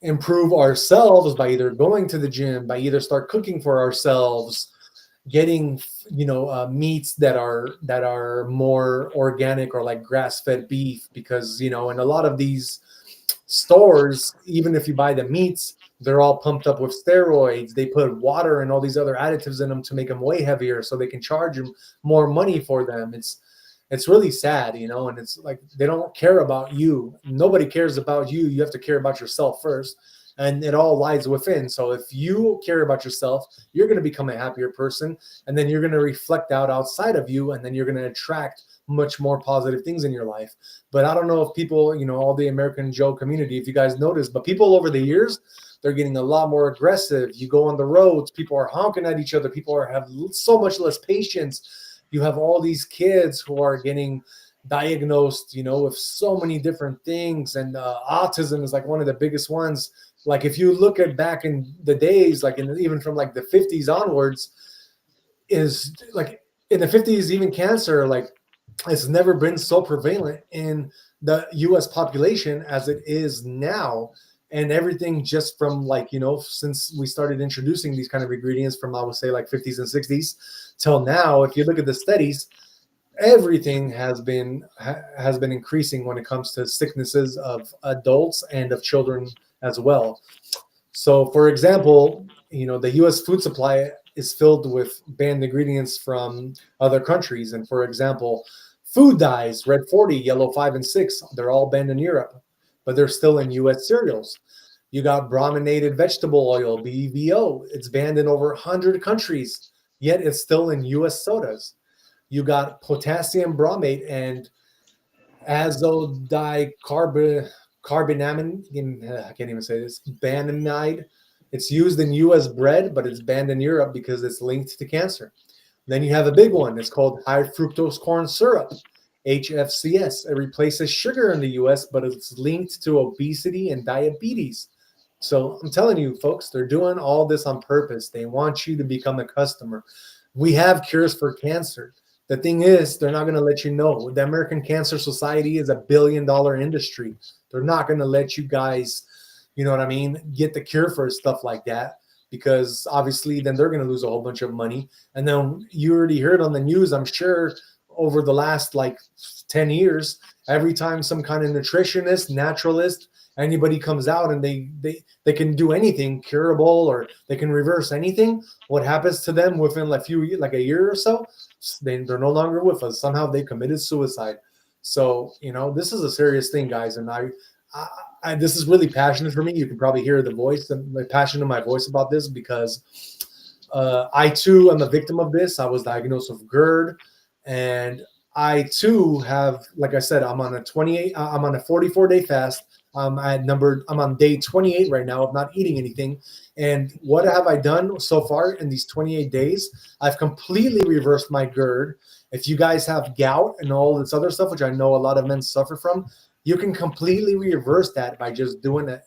improve ourselves by either going to the gym, by either start cooking for ourselves, getting meats that are more organic or like grass-fed beef, because in a lot of these stores, even if you buy the meats, they're all pumped up with steroids. They put water and all these other additives in them to make them way heavier so they can charge them more money for them. It's really sad, and it's like they don't care about you. Nobody cares about you. You have to care about yourself first. And it all lies within. So if you care about yourself, you're going to become a happier person. And then you're going to reflect out outside of you. And then you're going to attract much more positive things in your life. But I don't know if people, all the American Joe community, if you guys notice, but people over the years, they're getting a lot more aggressive. You go on the roads, people are honking at each other. People have so much less patience. You have all these kids who are getting diagnosed, with so many different things. And autism is like one of the biggest ones. Like if you look at back in the days, like even from like the 50s onwards, is like in the 50s, even cancer, like, it's never been so prevalent in the US population as it is now. And everything just from, like, since we started introducing these kind of ingredients from, I would say, like 50s and 60s till now, if you look at the studies, everything has been increasing when it comes to sicknesses of adults and of children as well. So, for example, the U.S. food supply is filled with banned ingredients from other countries. And for example, food dyes, red 40, yellow 5 and 6, they're all banned in Europe, but they're still in U.S. cereals. You got brominated vegetable oil, BVO. It's banned in over 100 countries, yet it's still in U.S. sodas. You got potassium bromate and azodicarbonamide. I can't even say this. Banamide. It's used in U.S. bread, but it's banned in Europe because it's linked to cancer. Then you have a big one. It's called high fructose corn syrup, HFCS. It replaces sugar in the U.S., but it's linked to obesity and diabetes. So I'm telling you, folks, they're doing all this on purpose. They want you to become a customer. We have cures for cancer. The thing is, they're not going to let you know. The American Cancer Society is $1 billion industry. They're not going to let you guys, you know what I mean, get the cure for stuff like that, because obviously then they're going to lose a whole bunch of money. And then you already heard on the news, I'm sure, over the last like 10 years, every time some kind of nutritionist, naturalist, anybody comes out and they can do anything curable, or they can reverse anything, what happens to them within like a year or so? They're no longer with us. Somehow they committed suicide. So, this is a serious thing, guys. And I this is really passionate for me. You can probably hear the voice and the passion in my voice about this, because I too am a victim of this. I was diagnosed with GERD, and I too have, like I said, I'm on a 44-day fast. I'm on day 28 right now of not eating anything. And what have I done so far in these 28 days? I've completely reversed my GERD. If you guys have gout and all this other stuff, which I know a lot of men suffer from, you can completely reverse that by just doing a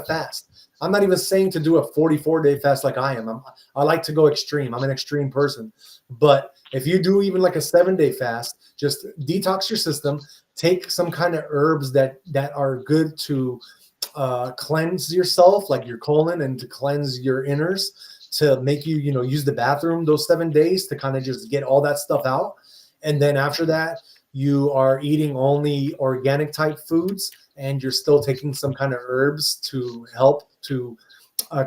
fast. I'm not even saying to do a 44-day fast like I am. I like to go extreme. I'm an extreme person. But if you do even like a 7-day fast, just detox your system, take some kind of herbs that are good to cleanse yourself, like your colon, and to cleanse your inners, to make you, use the bathroom those 7 days to kind of just get all that stuff out. And then after that, you are eating only organic type foods, and you're still taking some kind of herbs to help to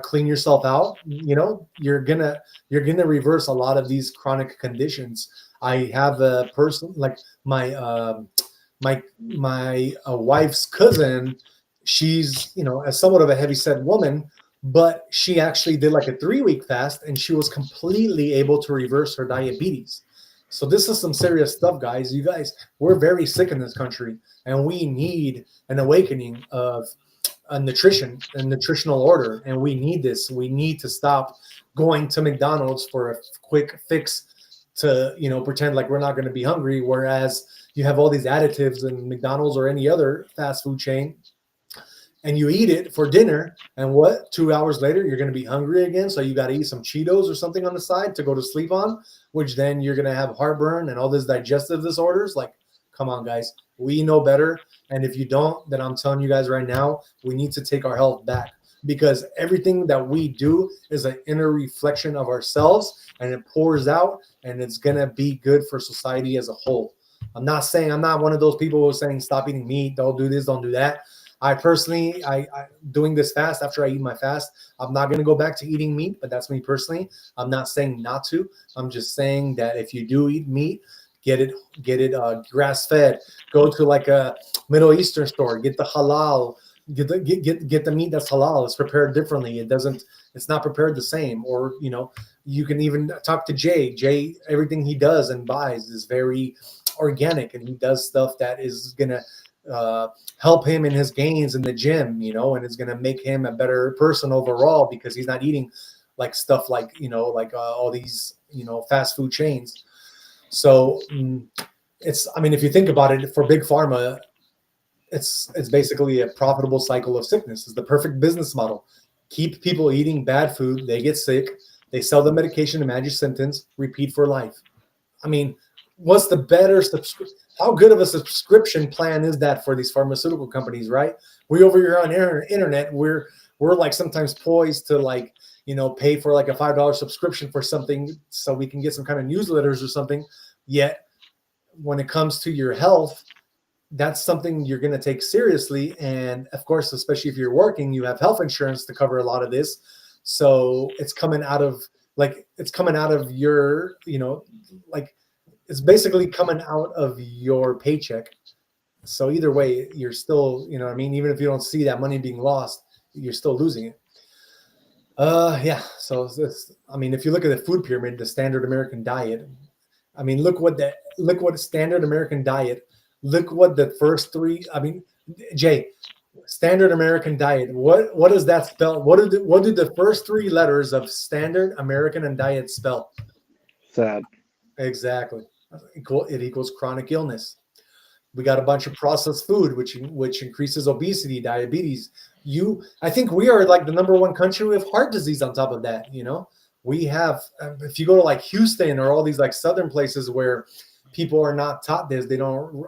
clean yourself out. You're gonna reverse a lot of these chronic conditions. I have a person like my wife's cousin. She's a somewhat of a heavy-set woman, but she actually did like a 3-week fast, and she was completely able to reverse her diabetes. So this is some serious stuff, guys. You guys, we're very sick in this country, and we need an awakening of a nutritional order, and we need this. We need to stop going to McDonald's for a quick fix to, pretend like we're not going to be hungry, whereas you have all these additives in McDonald's or any other fast food chain, and you eat it for dinner, and 2 hours later, you're going to be hungry again. So you got to eat some Cheetos or something on the side to go to sleep on, which then you're going to have heartburn and all this digestive disorders. Like, come on, guys. We know better. And if you don't, then I'm telling you guys right now, we need to take our health back, because everything that we do is an inner reflection of ourselves, and it pours out, and it's going to be good for society as a whole. I'm not one of those people who are saying stop eating meat, don't do this, don't do that. I personally, I doing this fast, after I eat my fast, I'm not going to go back to eating meat, but that's me personally. I'm not saying not to. I'm just saying that if you do eat meat, get it grass fed. Go to like a Middle Eastern store, get the halal, get the meat that's halal. It's prepared differently. It's not prepared the same. Or you can even talk to Jay. Jay, everything he does and buys is very organic, and he does stuff that is gonna help him in his gains in the gym, and it's going to make him a better person overall, because he's not eating like stuff like, all these, fast food chains. So if you think about it, for big pharma, it's basically a profitable cycle of sickness. It's the perfect business model. Keep people eating bad food. They get sick. They sell the medication to manage symptoms, repeat for life. I mean, what's the better how good of a subscription plan is that for these pharmaceutical companies, right? We over here on internet, we're like sometimes poised to like, pay for like a $5 subscription for something so we can get some kind of newsletters or something. Yet when it comes to your health, that's something you're going to take seriously. And of course, especially if you're working, you have health insurance to cover a lot of this. So it's coming out of your, like it's basically coming out of your paycheck. So either way, you're still, even if you don't see that money being lost, you're still losing it. Yeah. So if you look at the food pyramid, the standard American diet, look what standard American diet, look what the first three, Jay, standard American diet, what does that spell? What do the first three letters of standard American and diet spell? Sad. Exactly. It equals chronic illness. We got a bunch of processed food, which increases obesity, diabetes. I think we are like the number one country with heart disease on top of that. We have, if you go to like Houston or all these like southern places where people are not taught this, they don't,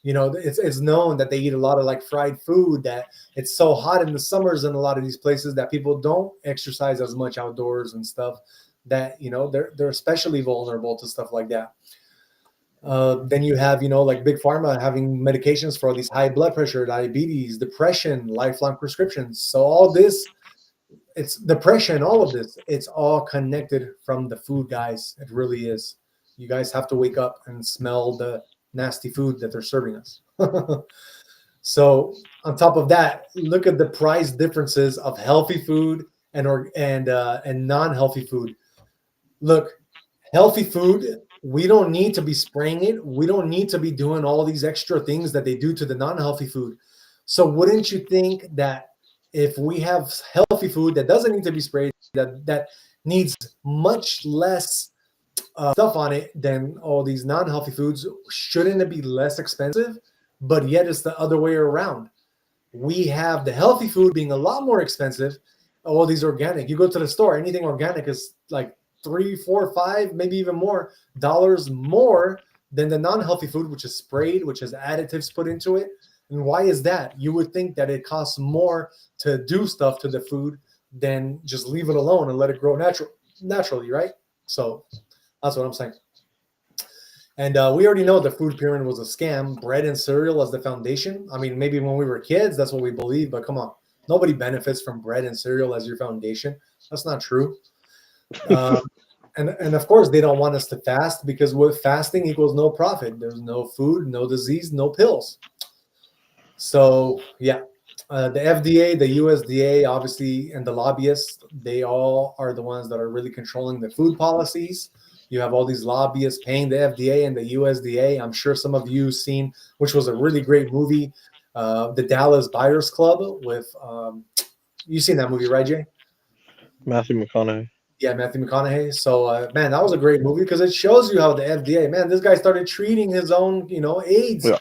it's known that they eat a lot of like fried food, that it's so hot in the summers in a lot of these places that people don't exercise as much outdoors and stuff, that, they're especially vulnerable to stuff like that. Then you have, like big pharma having medications for all these high blood pressure, diabetes, depression, lifelong prescriptions. So all this, it's depression, all of this, it's all connected from the food, guys. It really is. You guys have to wake up and smell the nasty food that they're serving us. So on top of that, look at the price differences of healthy food and non-healthy food. Look, healthy food, we don't need to be spraying it. We don't need to be doing all these extra things that they do to the non-healthy food. So wouldn't you think that if we have healthy food that doesn't need to be sprayed, that needs much less stuff on it than all these non-healthy foods, shouldn't it be less expensive? But yet it's the other way around. We have the healthy food being a lot more expensive. All these organic, you go to the store, anything organic is like $3, $4, $5, maybe even more dollars more than the non-healthy food, which is sprayed, which has additives put into it. And why is that? You would think that it costs more to do stuff to the food than just leave it alone and let it grow naturally, right? So that's what I'm saying. And we already know the food pyramid was a scam. Bread and cereal as the foundation. Maybe when we were kids, that's what we believed, but come on. Nobody benefits from bread and cereal as your foundation. That's not true. And of course, they don't want us to fast, because with fasting equals no profit. There's no food, no disease, no pills. So, yeah, the FDA, the USDA, obviously, and the lobbyists, they all are the ones that are really controlling the food policies. You have all these lobbyists paying the FDA and the USDA. I'm sure some of you seen, which was a really great movie, the Dallas Buyers Club with, you seen that movie, right, Jay? Matthew McConaughey. Yeah, Matthew McConaughey. So, man, that was a great movie because it shows you how the FDA, man, this guy started treating his own, AIDS. Yeah.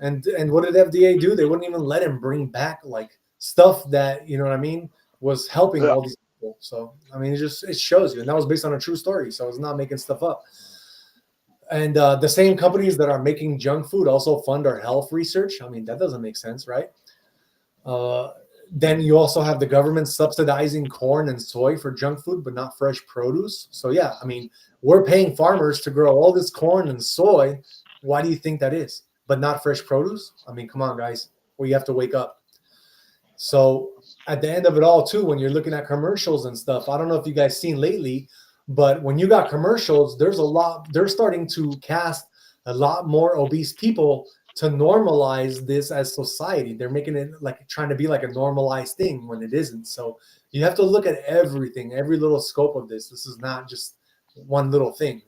And what did FDA do? They wouldn't even let him bring back like stuff that, was helping all these people. So, it shows you. And that was based on a true story. So it's not making stuff up. And the same companies that are making junk food also fund our health research. That doesn't make sense, right? Then you also have the government subsidizing corn and soy for junk food, but not fresh produce. So, yeah, we're paying farmers to grow all this corn and soy. Why do you think that is? But not fresh produce? Come on, guys. We have to wake up. So at the end of it all, too, when you're looking at commercials and stuff, I don't know if you guys seen lately, but when you got commercials, they're starting to cast a lot more obese people to normalize this as society. They're making it like trying to be like a normalized thing when it isn't. So you have to look at everything, every little scope of this. This is not just one little thing,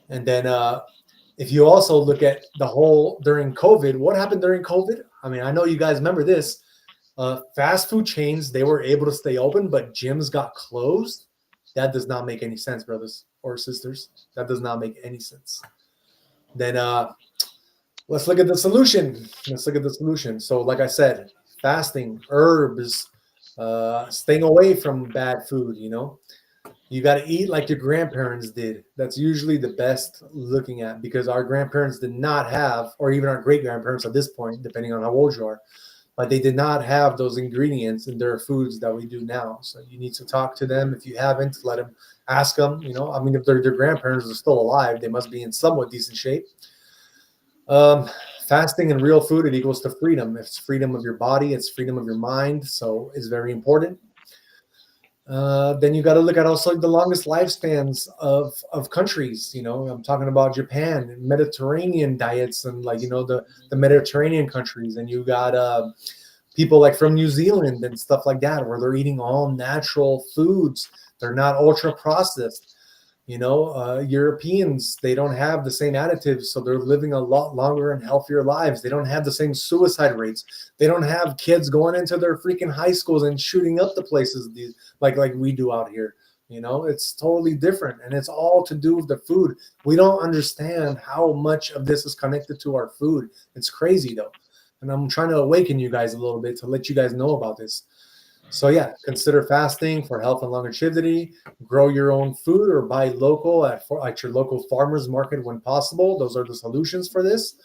And then if you also look at the whole during COVID, what happened during COVID? I know you guys remember this. Fast food chains, they were able to stay open, but gyms got closed. That does not make any sense, brothers or sisters. That does not make any sense. Then let's look at the solution. So like I said, fasting, herbs, staying away from bad food, You You got to eat like your grandparents did. That's usually the best looking at, because our grandparents did not have, or even our great grandparents at this point, depending on how old you are, but they did not have those ingredients in their foods that we do now. So you need to talk to them. If you haven't, let them, ask them. I mean, if their grandparents are still alive, they must be in somewhat decent shape. Um, Fasting and real food, it equals to freedom. It's freedom of your body, it's freedom of your mind. So it's very important. Then you got to look at also the longest lifespans of countries. I'm talking about Japan, Mediterranean diets, and like the Mediterranean countries. And you got people like from New Zealand and stuff like that, where they're eating all natural foods. They're not ultra processed. Europeans, they don't have the same additives, so they're living a lot longer and healthier lives. They don't have the same suicide rates. They don't have kids going into their freaking high schools and shooting up the places like we do out here. It's totally different, and it's all to do with the food. We don't understand how much of this is connected to our food. It's crazy though, and I'm trying to awaken you guys a little bit to let you guys know about this. So yeah, consider fasting for health and longevity. Grow your own food or buy local at your local farmers market when possible. Those are the solutions for this.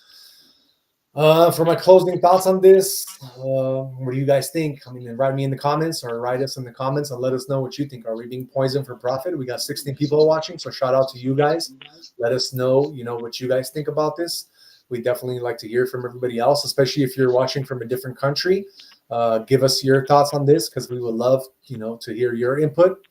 For my closing thoughts on this, what do you guys think? I mean, write me in the comments, or write us in the comments and let us know what you think. Are we being poisoned for profit? We got 16 people watching, so shout out to you guys. Let us know, what you guys think about this. We definitely like to hear from everybody else, especially if you're watching from a different country. Give us your thoughts on this, because we would love, to hear your input.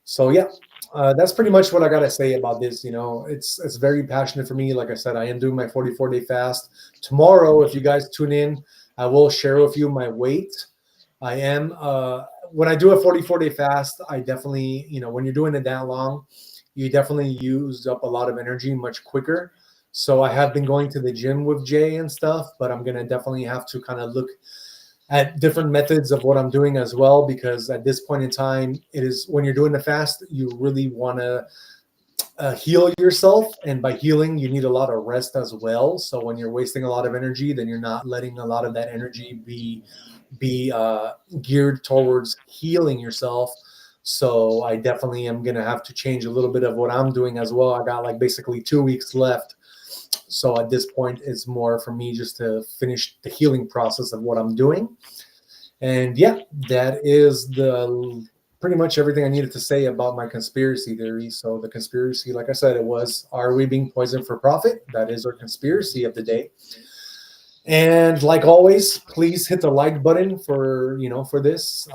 So yeah, that's pretty much what I got to say about this. It's very passionate for me. Like I said, I am doing my 44-day fast. Tomorrow, if you guys tune in, I will share with you my weight. I am, when I do a 44-day fast, I definitely, when you're doing it that long, you definitely use up a lot of energy much quicker. So I have been going to the gym with Jay and stuff, but I'm going to definitely have to kind of look at different methods of what I'm doing as well, because at this point in time, it is, when you're doing the fast, you really want to heal yourself, and by healing, you need a lot of rest as well. So when you're wasting a lot of energy, then you're not letting a lot of that energy be geared towards healing yourself. So I definitely am going to have to change a little bit of what I'm doing as well. I got like basically 2 weeks left. So at this point, it's more for me just to finish the healing process of what I'm doing. And yeah, that is pretty much everything I needed to say about my conspiracy theory. So the conspiracy, like I said, it was, are we being poisoned for profit? That is our conspiracy of the day. And like always, please hit the like button for this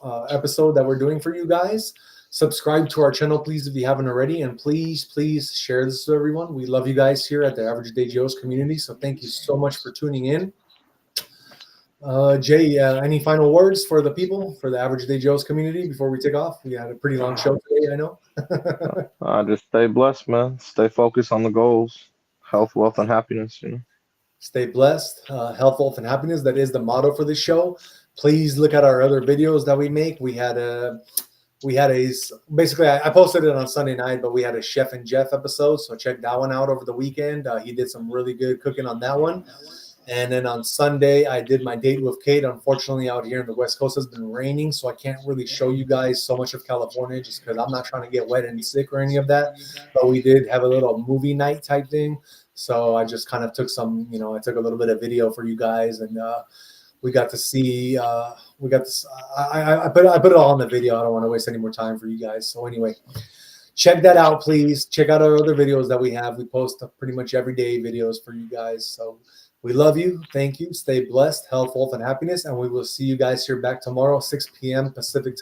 episode that we're doing for you guys. Subscribe to our channel, please, if you haven't already, and please share this to everyone. We love you guys here at the Average Day Joes community, so thank you so much for tuning in. Jay, any final words for the people, for the Average Day Joes community before we take off? We had a pretty long show today, I know. Just stay blessed, man. Stay focused on the goals, health, wealth, and happiness. Stay blessed, health, wealth, and happiness. That is the motto for this show. Please look at our other videos that we make. We had basically, I posted it on Sunday night, but we had a Chef and Jeff episode, so check that one out over the weekend. He did some really good cooking on that one. And then on Sunday, I did my date with Kate. Unfortunately, out here in the West Coast, has been raining, so I can't really show you guys so much of California, just because I'm not trying to get wet and sick or any of that. But we did have a little movie night type thing, so I just kind of took some, I took a little bit of video for you guys, and we got to see. I put it all in the video. I don't want to waste any more time for you guys. So anyway, check that out, please. Check out our other videos that we have. We post pretty much every day videos for you guys. So we love you. Thank you. Stay blessed, health, wealth, and happiness. And we will see you guys here back tomorrow, 6 p.m. Pacific